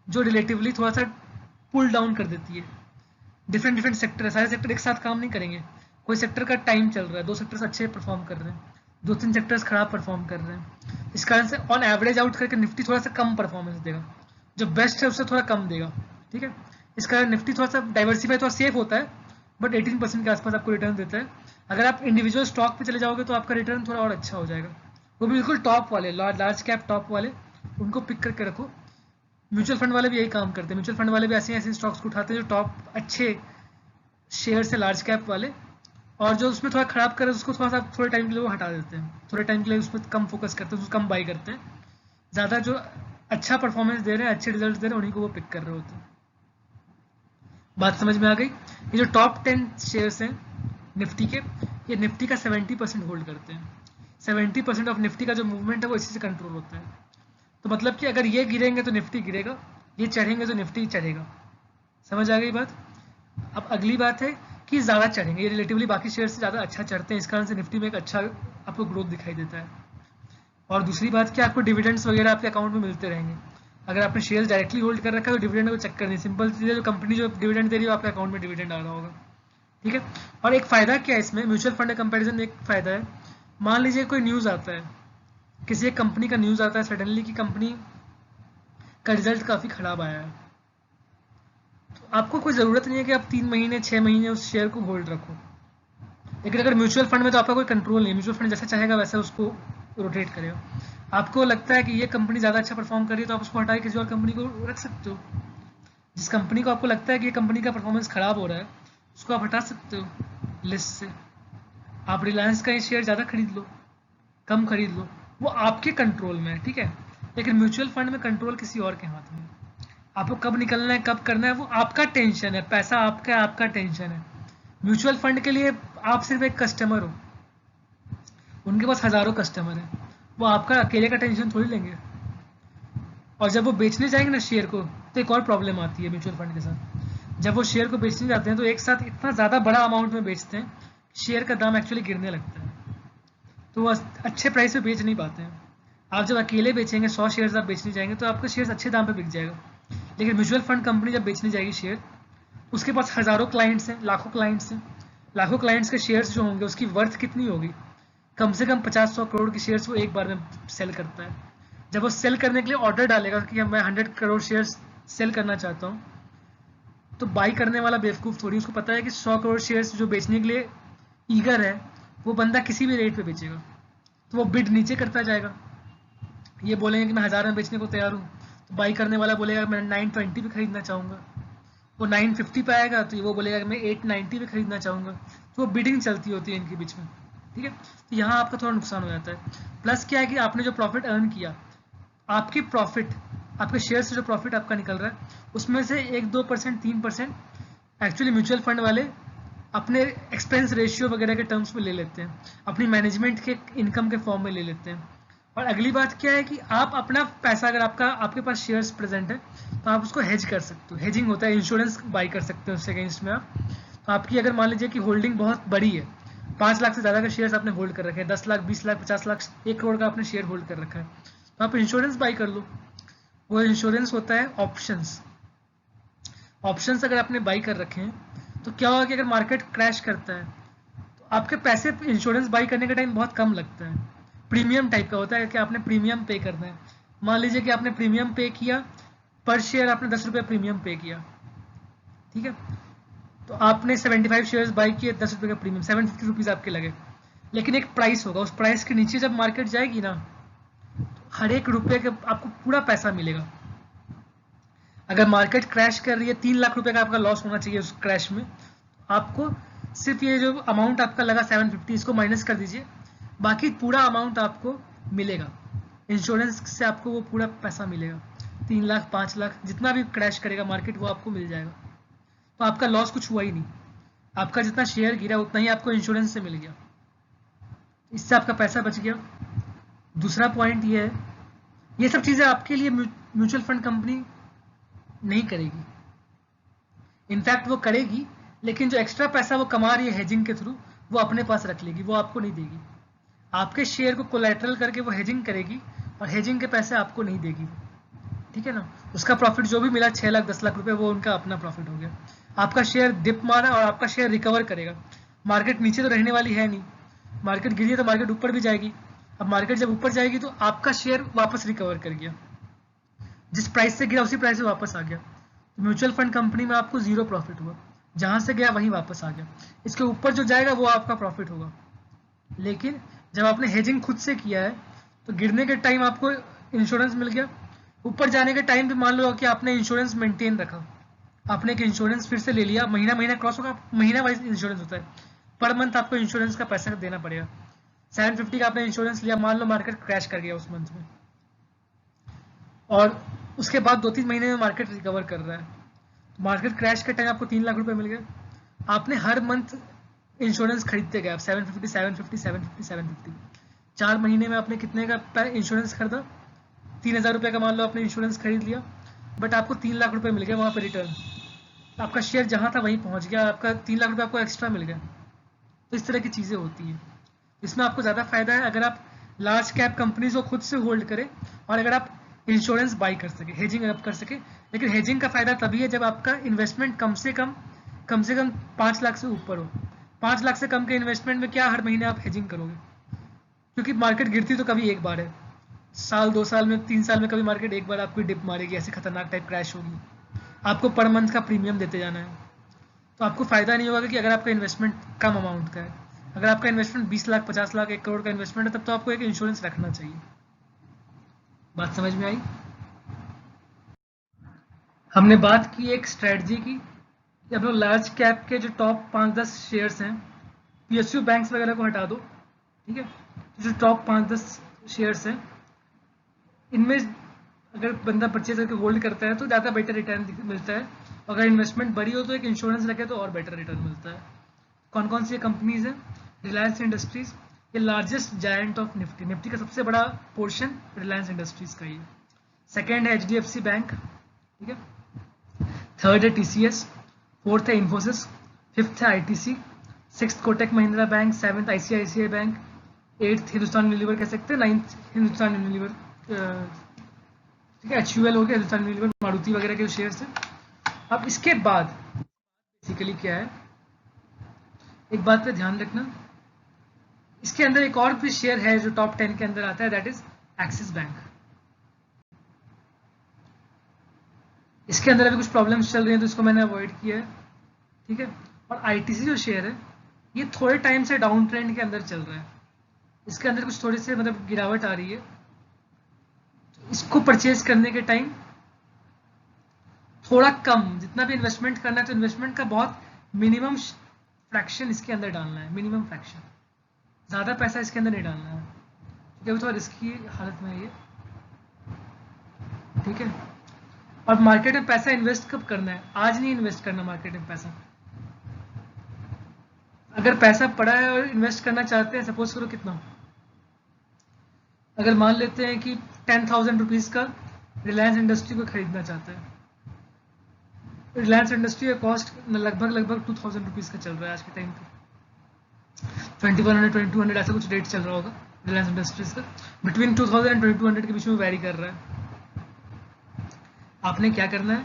जो रिलेटिवली थोड़ा सा पुल डाउन कर देती है। डिफरेंट सेक्टर है, सारे सेक्टर एक साथ काम नहीं करेंगे, कोई सेक्टर का टाइम चल रहा है, 2 सेक्टर्स अच्छे परफॉर्म कर रहे हैं, 2-3 सेक्टर्स खराब परफॉर्म कर रहे हैं, इस कारण से ऑन एवरेज आउट करके निफ्टी थोड़ा सा कम परफॉर्मेंस देगा, जो बेस्ट है उससे थोड़ा कम देगा, ठीक है। इस कारण निफ्टी थोड़ा सा डाइवर्सिफाई, थोड़ा सेफ होता है, बट 18% के आसपास आपको रिटर्न देता है। अगर आप इंडिविजुअल स्टॉक पे चले जाओगे तो आपका रिटर्न थोड़ा और अच्छा हो जाएगा, वो भी बिल्कुल टॉप वाले, लार्ज कैप टॉप वाले, उनको पिक करके रखो। म्यूचुअल फंड वाले भी यही काम करते हैं, म्यूचुअल फंड वाले भी ऐसे स्टॉक्स को उठाते हैं जो टॉप अच्छे शेयर से, लार्ज कैप वाले, और जो उसमें थोड़ा खराब करे उसको थोड़ा सा थोड़े टाइम के लिए वो हटा देते हैं, थोड़े टाइम के लिए उसमें कम फोकस करते हैं, उसको कम बाई करते हैं, ज़्यादा जो अच्छा परफॉर्मेंस दे रहे हैं, अच्छे रिजल्ट दे रहे हैं, उन्हीं को वो पिक कर रहे होते हैं। बात समझ में आ गई। ये जो टॉप 10 शेयर्स हैं निफ्टी के, ये निफ्टी का 70% होल्ड करते हैं, 70% ऑफ निफ्टी का जो मूवमेंट है वो इसी से कंट्रोल होता है। तो मतलब कि अगर ये गिरेंगे तो निफ्टी गिरेगा, ये चढ़ेंगे तो निफ्टी चढ़ेगा। समझ आ गई बात? अब अगली बात है कि ज़्यादा चढ़ेंगे, ये रिलेटिवली बाकी शेयर से ज़्यादा अच्छा चढ़ते हैं, इस कारण से निफ्टी में एक अच्छा आपको ग्रोथ दिखाई देता है। और दूसरी बात कि आपको डिविडेंड्स वगैरह आपके अकाउंट में मिलते रहेंगे। अगर आपने शेयर डायरेक्टली होल्ड कर रखा है तो डिविडेंड को चक्कर नहीं, सिंपल चीज़ है, जो कंपनी जो डिविडेंड दे रही है आपके अकाउंट में डिविडेंड आ रहा होगा। ठीक है। और एक फ़ायदा क्या है इसमें, म्यूचुअल फंड कंपेरिजन में एक फ़ायदा है, मान लीजिए कोई न्यूज़ आता है, किसी एक कंपनी का न्यूज़ आता है सडनली कि कंपनी का रिजल्ट काफ़ी ख़राब आया है, तो आपको कोई ज़रूरत नहीं है कि आप 3 महीने 6 महीने उस शेयर को होल्ड रखो। लेकिन अगर म्यूचुअल फंड में तो आपका कोई कंट्रोल नहीं है, म्यूचुअल फंड जैसा चाहेगा वैसा उसको रोटेट करेगा। आपको लगता है कि ये कंपनी ज़्यादा अच्छा परफॉर्म कर रही है तो आप उसको हटा के किसी और कंपनी को रख सकते हो। जिस कंपनी को आपको लगता है कि ये कंपनी का परफॉर्मेंस ख़राब हो रहा है उसको आप हटा सकते हो लिस्ट से। आप रिलायंस का ये शेयर ज़्यादा खरीद लो, कम खरीद लो, वो आपके कंट्रोल में है। ठीक है। लेकिन म्यूचुअल फंड में कंट्रोल किसी और के हाथ में है। आपको कब निकलना है कब करना है वो आपका टेंशन है, पैसा आपका है, आपका टेंशन है। म्यूचुअल फंड के लिए आप सिर्फ एक कस्टमर हो, उनके पास हज़ारों कस्टमर हैं, वो आपका अकेले का टेंशन थोड़ी लेंगे। और जब वो बेचने जाएंगे ना शेयर को तो एक और प्रॉब्लम आती है म्यूचुअल फंड के साथ। जब वो शेयर को बेचने जाते हैं तो एक साथ इतना ज़्यादा बड़ा अमाउंट में बेचते हैं, शेयर का दाम एक्चुअली गिरने लगता है, तो वो अच्छे प्राइस पे बेच नहीं पाते हैं। आप जब अकेले बेचेंगे 100 शेयर्स आप बेचने जाएंगे तो आपका शेयर अच्छे दाम पे बिक जाएगा। लेकिन म्यूचुअल फंड कंपनी जब बेचने जाएगी शेयर, उसके पास हज़ारों क्लाइंट्स हैं, लाखों क्लाइंट्स हैं, लाखों क्लाइंट्स के शेयर्स जो होंगे उसकी वर्थ कितनी होगी, कम से कम 50-100 करोड़ की शेयर्स वो एक बार में सेल करता है। जब वो सेल करने के लिए ऑर्डर डालेगा कि मैं 100 करोड़ शेयर्स सेल करना चाहता हूँ, तो बाई करने वाला बेवकूफ़ थोड़ी, उसको पता है कि 100 करोड़ शेयर्स जो बेचने के लिए ईगर है वो बंदा किसी भी रेट पे बेचेगा, तो वो बिड नीचे करता जाएगा। ये बोलेंगे कि मैं 1000 में बेचने को तैयार हूँ, तो बाई करने वाला बोलेगा मैं 920 पे खरीदना चाहूँगा। वो 950 पे आएगा तो वो बोलेगा कि मैं 890 पे खरीदना चाहूँगा। तो वो बिडिंग चलती होती है इनके बीच में। ठीक है। तो यहाँ आपका थोड़ा नुकसान हो जाता है। प्लस क्या है कि आपने जो प्रॉफिट अर्न किया, आपकी प्रॉफिट, आपके शेयर से जो प्रॉफिट आपका निकल रहा है उसमें से 1-2%, 3% एक्चुअली म्यूचुअल फंड वाले अपने एक्सपेंस रेशियो वगैरह के टर्म्स में ले लेते हैं, अपनी मैनेजमेंट के इनकम के फॉर्म में ले लेते हैं। और अगली बात क्या है कि आप अपना पैसा, अगर आपके पास शेयर्स प्रेजेंट है तो आप उसको हेज कर सकते हो। हेजिंग होता है, इंश्योरेंस बाई कर सकते हो उससे अगेंस्ट में आप। तो आपकी अगर मान लीजिए कि होल्डिंग बहुत बड़ी है, 5 लाख से ज़्यादा के शेयर्स आपने होल्ड कर रखे हैं, 10 लाख, 20 लाख, 50 लाख, 1 करोड़ का आपने शेयर होल्ड कर रखा है, तो आप इंश्योरेंस बाई कर लो। वो इंश्योरेंस होता है ऑप्शंस। ऑप्शंस अगर आपने बाई कर रखे हैं तो क्या होगा कि अगर मार्केट क्रैश करता है तो आपके पैसे इंश्योरेंस बाई करने का टाइम बहुत कम लगता है। प्रीमियम टाइप का होता है कि आपने प्रीमियम पे करना है। मान लीजिए कि आपने प्रीमियम पे किया, पर शेयर आपने 10 रुपये प्रीमियम पे किया। ठीक है। तो आपने 75 शेयर्स बाई किए, 10 रुपये का प्रीमियम, 750 रुपीज़ आपके लगे। लेकिन एक प्राइस होगा, उस प्राइस के नीचे जब मार्केट जाएगी ना, तो हर एक रुपये के आपको पूरा पैसा मिलेगा। अगर मार्केट क्रैश कर रही है, 3 लाख रुपए का आपका लॉस होना चाहिए उस क्रैश में, आपको सिर्फ ये जो अमाउंट आपका लगा 750, इसको माइनस कर दीजिए, बाकी पूरा अमाउंट आपको मिलेगा। इंश्योरेंस से आपको वो पूरा पैसा मिलेगा, 3 लाख 5 लाख जितना भी क्रैश करेगा मार्केट वो आपको मिल जाएगा। तो आपका लॉस कुछ हुआ ही नहीं, आपका जितना शेयर गिरा उतना ही आपको इंश्योरेंस से मिल गया, इससे आपका पैसा बच गया। दूसरा पॉइंट ये है, ये सब चीज़ें आपके लिए म्यूचुअल फंड कंपनी नहीं करेगी। इनफैक्ट वो करेगी, लेकिन जो एक्स्ट्रा पैसा वो कमा रही है हेजिंग के थ्रू, वो अपने पास रख लेगी, वो आपको नहीं देगी। आपके शेयर को कोलैटरल करके वो हेजिंग करेगी और हेजिंग के पैसे आपको नहीं देगी। ठीक है ना। उसका प्रॉफिट जो भी मिला 6 लाख 10 लाख रुपए, वो उनका अपना प्रॉफिट हो गया। आपका शेयर डिप मारा और आपका शेयर रिकवर करेगा। मार्केट नीचे तो रहने वाली है नहीं, मार्केट गिरी है तो मार्केट ऊपर भी जाएगी। अब मार्केट जब ऊपर जाएगी तो आपका शेयर वापस रिकवर कर गया, जिस प्राइस से गिरा उसी प्राइस से वापस आ गया। तो म्यूचुअल फंड कंपनी में आपको जीरो प्रॉफिट हुआ, जहां से गया वहीं वापस आ गया। इसके ऊपर जो जाएगा वो आपका प्रॉफिट होगा। लेकिन जब आपने हेजिंग खुद से किया है तो गिरने के टाइम आपको इंश्योरेंस मिल गया, ऊपर जाने के टाइम पे मान लो कि आपने इंश्योरेंस मेंटेन रखा, आपने एक इंश्योरेंस फिर से ले लिया, महीना महीना क्रॉस होगा, महीना वाइज इंश्योरेंस होता है, पर मंथ आपको इंश्योरेंस का पैसा देना पड़ेगा। 750 का आपने इंश्योरेंस लिया, मान लो मार्केट क्रैश कर गया उस मंथ में, और उसके बाद 2-3 महीने में मार्केट रिकवर कर रहा है, तो मार्केट क्रैश के टाइम आपको 3 लाख रुपए मिल गए। आपने हर मंथ इंश्योरेंस खरीदते गए, आप 750 750 750 750, 4 महीने में आपने कितने का इंश्योरेंस खरीदा, 3,000 रुपये का मान लो आपने इंश्योरेंस खरीद लिया, बट आपको 3 लाख रुपए मिल गए वहाँ पर रिटर्न, आपका शेयर जहाँ था वहीं पहुँच गया, आपका 3 लाख रुपये आपको एक्स्ट्रा मिल गया। तो इस तरह की चीज़ें होती हैं। इसमें आपको ज़्यादा फायदा है अगर आप लार्ज कैप कंपनीज को खुद से होल्ड करें और अगर आप इंश्योरेंस बाई कर सके, हेजिंग अप कर सके। लेकिन हेजिंग का फायदा तभी है जब आपका इन्वेस्टमेंट कम से कम 5 लाख से ऊपर हो। 5 लाख से कम के इन्वेस्टमेंट में क्या हर महीने आप हेजिंग करोगे, क्योंकि मार्केट गिरती तो कभी एक बार है, साल 2 साल में 3 साल में कभी मार्केट एक बार आपको डिप मारेगी, ऐसी खतरनाक टाइप क्रैश होगी, आपको पर मंथ का प्रीमियम देते जाना है। तो आपको फायदा नहीं होगा कि अगर आपका इन्वेस्टमेंट कम अमाउंट का है। अगर आपका इन्वेस्टमेंट 20 लाख 50 लाख 1 करोड़ का इन्वेस्टमेंट है तब तो आपको एक इंश्योरेंस रखना चाहिए। बात समझ में आई? हमने बात की एक स्ट्रेटजी की कि आप लोग लार्ज कैप के जो टॉप 5-10 शेयर्स हैं, पीएसयू बैंक्स वगैरह को हटा दो, ठीक है, जो टॉप 5-10 शेयर्स हैं इनमें अगर बंदा परचेज करके होल्ड करता है तो ज़्यादा बेटर रिटर्न मिलता है। अगर इन्वेस्टमेंट बड़ी हो तो एक इंश्योरेंस रखे तो और बेटर रिटर्न मिलता है। कौन कौन सी कंपनीज हैं? रिलायंस इंडस्ट्रीज, ये largest giant of Nifty, Nifty का सबसे बड़ा पोर्शन रिलायंस इंडस्ट्रीज का ही है। सेकेंड है HDFC बैंक, ठीक है, थर्ड है TCS, फोर्थ है इन्फोसिस, फिफ्थ है ITC, sixth Kotak Mahindra bank, seventh ICICI bank, eighth Hindustan Unilever कह सकते हैं, नाइन्थ हिंदुस्तान यूनिलीवर, ठीक है, HUL हो गया, हिंदुस्तान यूनिलीवर, मारुति वगैरह के शेयर्स हैं। अब इसके बाद बेसिकली क्या है, एक बात पे ध्यान रखना, इसके अंदर एक और भी शेयर है जो टॉप 10 के अंदर आता है, दैट इज एक्सिस बैंक। इसके अंदर अभी कुछ प्रॉब्लम्स चल रही हैं तो इसको मैंने अवॉइड किया है, ठीक है। और ITC जो शेयर है ये थोड़े टाइम से डाउन ट्रेंड के अंदर चल रहा है, इसके अंदर कुछ थोड़ी से मतलब गिरावट आ रही है, तो इसको परचेज करने के टाइम थोड़ा कम, जितना भी इन्वेस्टमेंट करना है तो इन्वेस्टमेंट का बहुत मिनिमम फ्रैक्शन इसके अंदर डालना है, मिनिमम फ्रैक्शन, ज़्यादा पैसा इसके अंदर नहीं डालना है, क्योंकि थोड़ा रिस्की हालत में है ये, ठीक है। और मार्केट में पैसा इन्वेस्ट कब करना है? आज नहीं इन्वेस्ट करना मार्केट में पैसा। अगर पैसा पड़ा है और इन्वेस्ट करना चाहते हैं, सपोज करो कितना, अगर मान लेते हैं कि 10,000 रुपीज का रिलायंस इंडस्ट्री को खरीदना चाहते हैं, रिलायंस इंडस्ट्री का कॉस्ट लगभग 2,000 रुपीज का चल रहा है आज के टाइम पे, 2100 2200 ऐसा कुछ रेट चल रहा होगा रिलायंस इंडस्ट्रीज का, बिटवीन 2000 एंड 2200 के बीच में वैरी कर रहा है। आपने क्या करना है,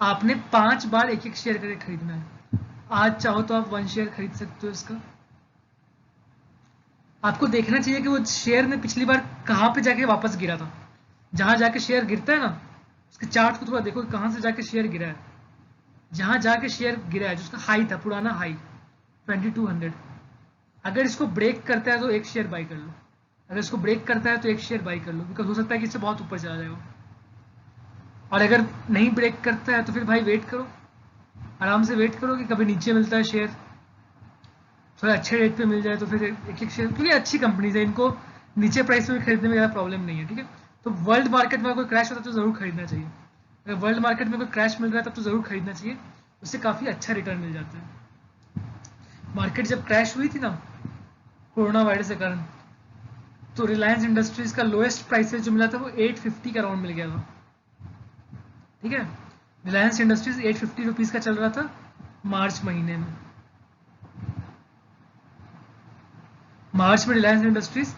आपने 5 बार एक एक शेयर करके खरीदना है। आज चाहो तो आप 1 शेयर खरीद सकते हो इसका। आपको देखना चाहिए कि वो शेयर ने पिछली बार कहाँ पे जाके वापस गिरा था, जहां जाके शेयर गिरता है ना उसके चार्ट को थोड़ा देखो कहां से जाके शेयर गिरा है, जहां जाके शेयर गिरा है जो उसका हाई था, पुराना हाई 2200, अगर इसको ब्रेक करता है तो एक शेयर बाई कर लो, अगर इसको ब्रेक करता है तो एक शेयर बाई कर लो, बिकॉज हो सकता है कि इससे बहुत ऊपर चला जाएगा। और अगर नहीं ब्रेक करता है तो फिर भाई वेट करो, आराम से वेट करो कि कभी नीचे मिलता है शेयर, थोड़ा अच्छे रेट पे मिल जाए तो फिर एक एक शेयर, क्योंकि अच्छी कंपनीज है, इनको नीचे प्राइस में भी खरीदने में ज़्यादा प्रॉब्लम नहीं है, ठीक है। तो वर्ल्ड मार्केट में कोई क्रैश होता है तो ज़रूर खरीदना चाहिए, अगर वर्ल्ड मार्केट में कोई क्रैश मिल रहा है तब तो ज़रूर खरीदना चाहिए, उससे काफ़ी अच्छा रिटर्न मिल जाता है। मार्केट जब क्रैश हुई थी ना कोरोना वायरस के कारण, तो रिलायंस इंडस्ट्रीज का लोएस्ट प्राइसेस जो मिला था वो 850 का अराउंड मिल गया था, ठीक है। रिलायंस इंडस्ट्रीज 850 रुपीज़ का चल रहा था मार्च महीने में, मार्च में रिलायंस इंडस्ट्रीज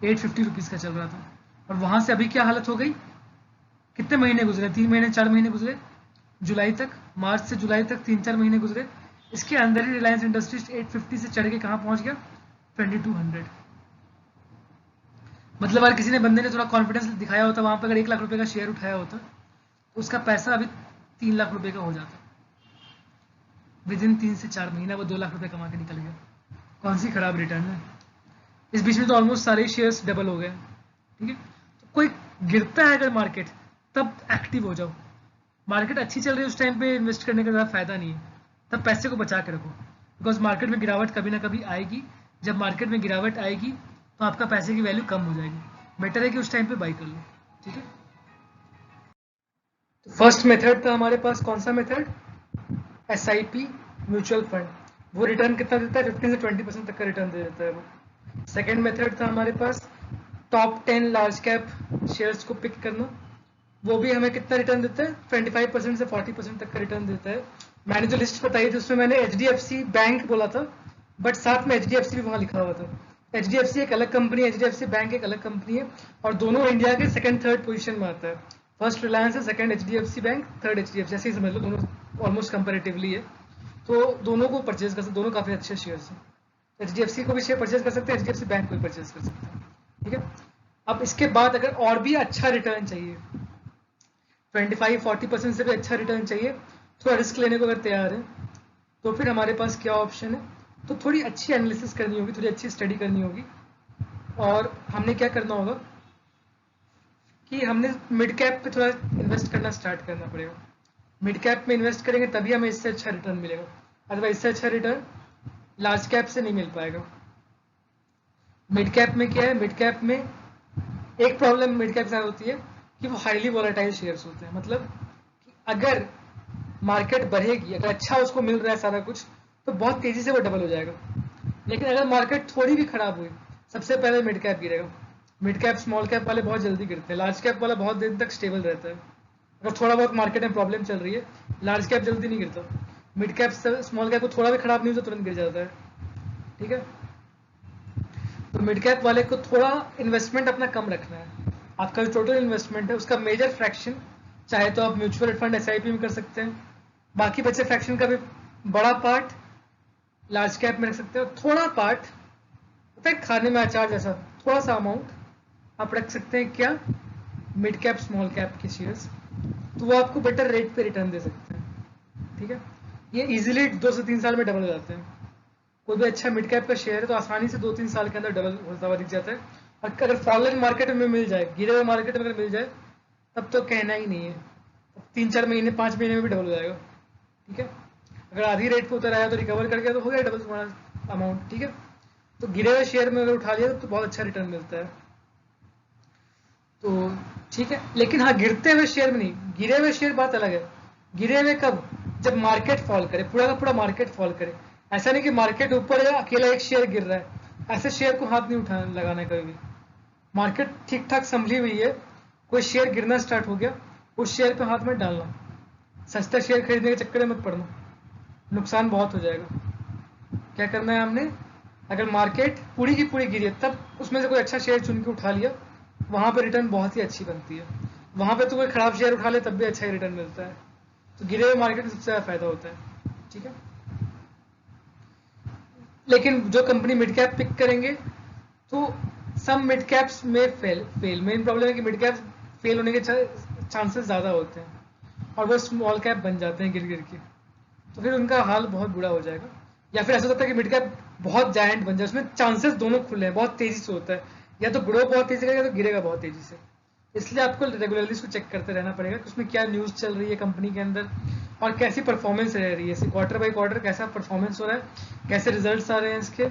850 रुपीज़ का चल रहा था, और वहां से अभी क्या हालत हो गई, कितने महीने गुजरे, 3 महीने 4 महीने गुजरे, जुलाई तक, मार्च से जुलाई तक 3-4 महीने गुजरे, इसके अंदर ही रिलायंस इंडस्ट्रीज 850 से चढ़ के कहाँ पहुंच गया, 2200। मतलब अगर किसी ने बंदे ने थोड़ा कॉन्फिडेंस दिखाया होता वहां पर, अगर 1 लाख रुपए का शेयर उठाया होता तो उसका पैसा अभी 3 लाख रुपए का हो जाता, विद इन 3 से 4 महीना वो 2 लाख रुपए कमा के निकल गया। कौन सी खराब रिटर्न है? इस बीच में तो ऑलमोस्ट सारे शेयर्स डबल हो गए, ठीक है। तो कोई गिरता है अगर मार्केट, तब एक्टिव हो जाओ, मार्केट अच्छी चल रही है उस टाइम पे इन्वेस्ट करने का ज़्यादा फायदा नहीं है, तब पैसे को बचा के रखो, बिकॉज मार्केट में गिरावट कभी ना कभी आएगी, जब मार्केट में गिरावट आएगी तो आपका पैसे की वैल्यू कम हो जाएगी, बेटर है कि उस टाइम पे बाई कर लो, ठीक है। तो फर्स्ट मेथड था हमारे पास, कौन सा मेथड, SIP म्यूचुअल फंड, वो रिटर्न कितना देता है, 15 से 20% तक का रिटर्न दे देता है वो। सेकेंड मेथड था हमारे पास टॉप 10 लार्ज कैप शेयर्स को पिक करना। वो भी हमें कितना रिटर्न देता है, 25% से 40% तक का रिटर्न देता है। मैंने जो लिस्ट बताई थी उसमें मैंने HDFC बैंक बोला था, बट साथ में HDFC भी वहाँ लिखा हुआ था। HDFC एक अलग कंपनी है, HDFC बैंक एक अलग कंपनी है, और दोनों इंडिया के सेकंड थर्ड पोजीशन में आता है। फर्स्ट रिलायंस है, second HDFC bank, third HDFC, ऐसे ही समझ लो, दोनों ऑलमोस्ट कंपेरेटिवली है। तो दोनों को परचेज कर सकते, दोनों काफ़ी अच्छे शेयर्स हैं। HDFC को भी शेयर परचेज कर सकते हैं, HDFC बैंक को भी परचेज कर सकते हैं। ठीक है, अब इसके बाद अगर और भी अच्छा रिटर्न चाहिए, 25-40% से भी अच्छा रिटर्न चाहिए, थोड़ा रिस्क लेने को अगर तैयार है, तो फिर हमारे पास क्या ऑप्शन है, तो थोड़ी अच्छी एनालिसिस करनी होगी, थोड़ी अच्छी स्टडी करनी होगी। और हमने क्या करना होगा कि हमने मिड कैप पे थोड़ा इन्वेस्ट करना स्टार्ट करना पड़ेगा। मिड कैप में इन्वेस्ट करेंगे तभी हमें इससे अच्छा रिटर्न मिलेगा, अथवा इससे अच्छा रिटर्न लार्ज कैप से नहीं मिल पाएगा। मिड कैप में क्या है, मिड कैप में एक प्रॉब्लम मिड कैप के साथ होती है कि वो हाईली वोलेटाइल शेयर्स होते हैं। मतलब कि अगर मार्केट बढ़ेगी, अगर अच्छा उसको मिल रहा है सारा कुछ, तो बहुत तेजी से वो डबल हो जाएगा। लेकिन अगर मार्केट थोड़ी भी खराब हुई, सबसे पहले मिड कैप गिरेगा। मिड कैप स्मॉल कैप वाले बहुत जल्दी गिरते हैं, लार्ज कैप वाला बहुत दिन तक स्टेबल रहता है। अगर थोड़ा बहुत मार्केट में प्रॉब्लम चल रही है, लार्ज कैप जल्दी नहीं गिरता। मिड कैप स्मॉल कैप को थोड़ा भी खराब नहीं हो तो तुरंत गिर जाता है। ठीक है, तो मिड कैप वाले को थोड़ा इन्वेस्टमेंट अपना कम रखना है। आपका जो टोटल इन्वेस्टमेंट है उसका मेजर फ्रैक्शन, चाहे तो आप म्यूचुअल फंड SIP में कर सकते हैं, बाकी बचे फ्रैक्शन का भी बड़ा पार्ट लार्ज कैप में रख सकते हो। थोड़ा पार्ट पता है खाने में अचार जैसा, थोड़ा सा अमाउंट आप रख सकते हैं क्या, मिड कैप स्मॉल कैप के शेयर्स, तो वो आपको बेटर रेट पे रिटर्न दे सकते हैं। ठीक है, ये इजीली 2 से 3 साल में डबल हो जाते हैं। कोई भी अच्छा मिड कैप का शेयर है तो आसानी से 2-3 साल के अंदर डबल होता हुआ दिख जाता है। और अगर फॉलन मार्केट में मिल जाए, गिरे हुए मार्केट में अगर मिल जाए, तब तो कहना ही नहीं है, 3-4 महीने 5 महीने में भी डबल हो जाएगा। ठीक है, अगर आधी रेट पे उतर आया तो रिकवर कर गया तो हो गया डबल तुम्हारा अमाउंट। ठीक है, तो गिरे हुए शेयर में अगर उठा लिया तो बहुत अच्छा रिटर्न मिलता है। तो ठीक है, लेकिन हाँ, गिरते हुए शेयर में नहीं, गिरे हुए शेयर बात अलग है। गिरे हुए कब, जब मार्केट फॉल करे, पूरा का पूरा मार्केट फॉल करे। ऐसा नहीं कि मार्केट ऊपर है अकेला एक शेयर गिर रहा है, ऐसे शेयर को हाथ नहीं उठाने लगाना है कभी भी। मार्केट ठीक ठाक संभली हुई है, कोई शेयर गिरना स्टार्ट हो गया, उस शेयर पे हाथ मत डालना, सस्ता शेयर खरीदने के चक्कर में मत पड़ना, नुकसान बहुत हो जाएगा। क्या करना है हमने, अगर मार्केट पूरी की पूरी गिरी है तब उसमें से कोई अच्छा शेयर चुन के उठा लिया, वहां पर रिटर्न बहुत ही अच्छी बनती है। वहां पे तो कोई खराब शेयर उठा ले तब भी अच्छा ही रिटर्न मिलता है। तो गिरे हुए मार्केट में सबसे ज्यादा फायदा होता है। ठीक है, लेकिन जो कंपनी मिड कैप पिक करेंगे तो सम मिड कैप्स में फेल मेन प्रॉब्लम है कि मिड कैप फेल होने के चांसेस ज़्यादा होते हैं और वो स्मॉल कैप बन जाते हैं गिर गिर के, तो फिर उनका हाल बहुत बुरा हो जाएगा। या फिर ऐसा होता है कि मिड कैप बहुत जायंट बन जाए, उसमें चांसेस दोनों खुले हैं, बहुत तेजी से होता है, या तो ग्रो बहुत तेजी करेगा या तो गिरेगा बहुत तेजी से। इसलिए आपको रेगुलरली उसको चेक करते रहना पड़ेगा कि उसमें क्या न्यूज़ चल रही है कंपनी के अंदर और कैसी परफॉर्मेंस रह रही है, क्वार्टर बाई क्वार्टर कैसा परफॉर्मेंस हो रहा है, कैसे रिजल्ट्स आ रहे हैं इसके,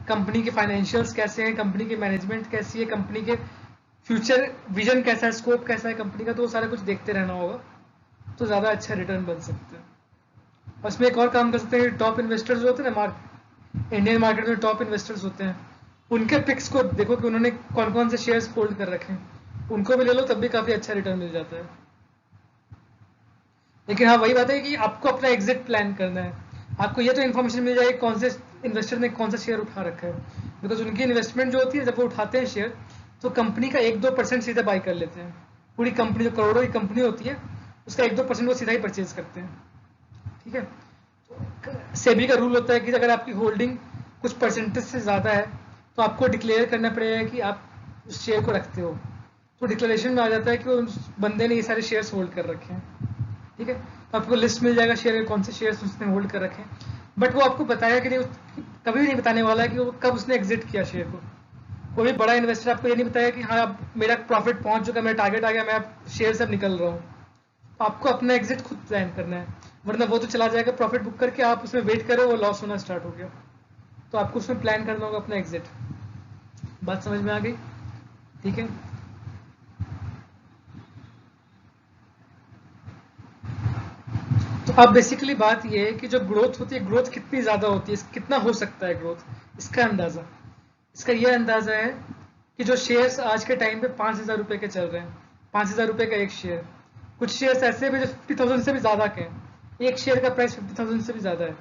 कंपनी के फाइनेंशियल्स कैसे हैं, कंपनी की मैनेजमेंट कैसी है, कंपनी के फ्यूचर विजन कैसा है, स्कोप कैसा है कंपनी का, तो वो सारा कुछ देखते रहना होगा, तो ज़्यादा अच्छा रिटर्न बन सकता है। और इसमें एक और काम कर सकते हैं, टॉप इन्वेस्टर्स होते हैं ना, इंडियन मार्केट में टॉप इन्वेस्टर्स होते हैं, उनके पिक्स को देखो कि उन्होंने कौन कौन से शेयर्स होल्ड कर रखे हैं, उनको भी ले लो, तब भी काफ़ी अच्छा रिटर्न मिल जाता है। लेकिन हाँ, वही बात है कि आपको अपना एग्जिट प्लान करना है। आपको ये तो इन्फॉर्मेशन मिल जाएगी कौन से इन्वेस्टर ने कौन सा शेयर उठा रखा है, बिकॉज उनकी इन्वेस्टमेंट जो होती है, जब वो उठाते हैं शेयर तो कंपनी का 1-2% सीधा बाई कर लेते हैं। पूरी कंपनी जो करोड़ों की कंपनी होती है उसका 1-2% वो सीधा ही परचेज करते हैं। ठीक है, सेबी का रूल होता है कि अगर आपकी होल्डिंग कुछ परसेंटेज से ज़्यादा है तो आपको डिक्लेयर करना पड़ेगा कि आप उस शेयर को रखते हो, तो डिक्लेरेशन में आ जाता है कि उस बंदे ने ये सारे शेयर्स होल्ड कर रखे हैं। ठीक है, तो आपको लिस्ट मिल जाएगा शेयर के कौन से शेयर्स उसने होल्ड कर रखे हैं, बट वो आपको बताया कि नहीं, कभी भी नहीं बताने वाला है कि वो कब उसने एग्जिट किया शेयर को। कोई भी बड़ा इन्वेस्टर आपको ये नहीं बताया कि हाँ अब मेरा प्रॉफिट पहुंच चुका है, मेरा टारगेट आ गया, मैं अब शेयर से अब निकल रहा हूँ। तो आपको अपना एग्जिट खुद प्लान करना है, वरना वो तो चला जाएगा प्रॉफिट बुक करके, आप उसमें वेट करो, वो लॉस होना स्टार्ट हो गया। तो आपको उसमें प्लान करना होगा अपना एग्जिट। बात समझ में आ गई? ठीक है, तो अब बेसिकली बात ये है कि जो ग्रोथ होती है, ग्रोथ कितनी ज़्यादा होती है, कितना हो सकता है ग्रोथ, इसका अंदाज़ा। इसका ये अंदाजा है कि जो शेयर्स आज के टाइम पे 5,000 रुपये के चल रहे हैं, 5,000 रुपये का एक शेयर, कुछ शेयर्स ऐसे भी जो 50,000 से भी ज़्यादा के हैं, एक शेयर का प्राइस 50,000 से भी ज़्यादा है,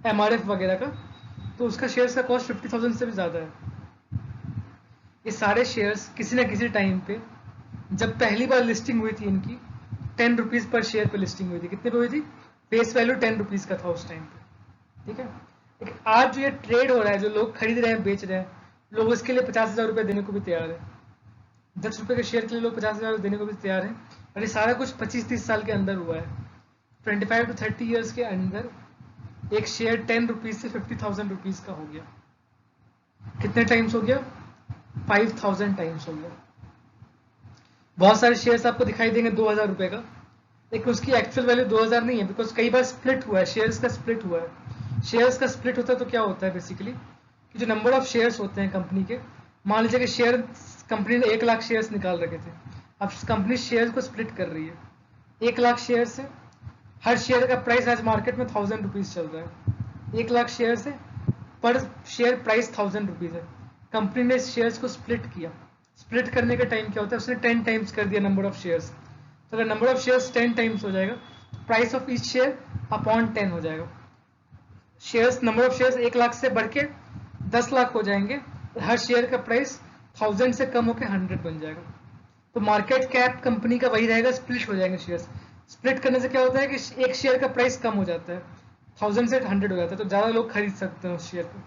MRF वगैरह का, तो उसका शेयर्स का कॉस्ट 50,000 से भी ज़्यादा है। ये सारे शेयर्स किसी न किसी टाइम पे, जब पहली बार लिस्टिंग हुई थी इनकी, 10 रुपीज़ पर शेयर पे लिस्टिंग हुई थी। कितने पे हुई थी? फेस वैल्यू 10 रुपीज़ का था उस टाइम पे, ठीक है। लेकिन आज जो ये ट्रेड हो रहा है, जो लोग खरीद रहे हैं, बेच रहे हैं, लोग इसके लिए 50,000 रुपये देने को भी तैयार है। 10 रुपये के शेयर के लिए लोग 50,000 देने को भी तैयार है। और ये सारा कुछ 25-30 साल के अंदर हुआ है। 25 to 30 ईयर्स के अंदर एक शेयर 10 रुपीज़ से 50,000 रुपीज़ का हो गया। कितने टाइम्स हो गया? 5,000 टाइम्स हो गया। बहुत सारे शेयर्स आपको दिखाई देंगे 2,000 रुपये का, लेकिन उसकी एक्चुअल वैल्यू 2,000 नहीं है, बिकॉज कई बार स्प्लिट हुआ है, शेयर्स का स्प्लिट हुआ है। शेयर्स का स्प्लिट होता है तो क्या होता है बेसिकली कि जो नंबर ऑफ शेयर्स होते हैं कंपनी के, मान लीजिए कि शेयर कंपनी ने 1 लाख शेयर्स निकाल रखे थे, अब कंपनी शेयर को स्प्लिट कर रही है। 1 लाख शेयर से हर शेयर का प्राइस आज मार्केट में 1,000 रुपीज़ चल रहा है। 1 लाख शेयर से पर शेयर प्राइस 1,000 रुपीज़ है। कंपनी ने शेयर्स को स्प्लिट किया। स्प्लिट करने का टाइम क्या होता है? उसने 10 टाइम्स कर दिया नंबर ऑफ शेयर्स। तो अगर नंबर ऑफ शेयर्स 10 टाइम्स हो जाएगा, price of each share upon 10 हो जाएगा। Shares, number of shares 1 lakh से बढ़ के 10 लाख हो जाएंगे, हर शेयर का प्राइस 1,000 से कम होकर 100 बन जाएगा। तो मार्केट कैप कंपनी का वही रहेगा, स्प्लिट हो जाएंगे शेयर्स। स्प्लिट करने से क्या होता है कि एक शेयर का प्राइस कम हो जाता है, 1,000 से 100 हो जाता है, तो ज़्यादा लोग खरीद सकते हैं उस शेयर को।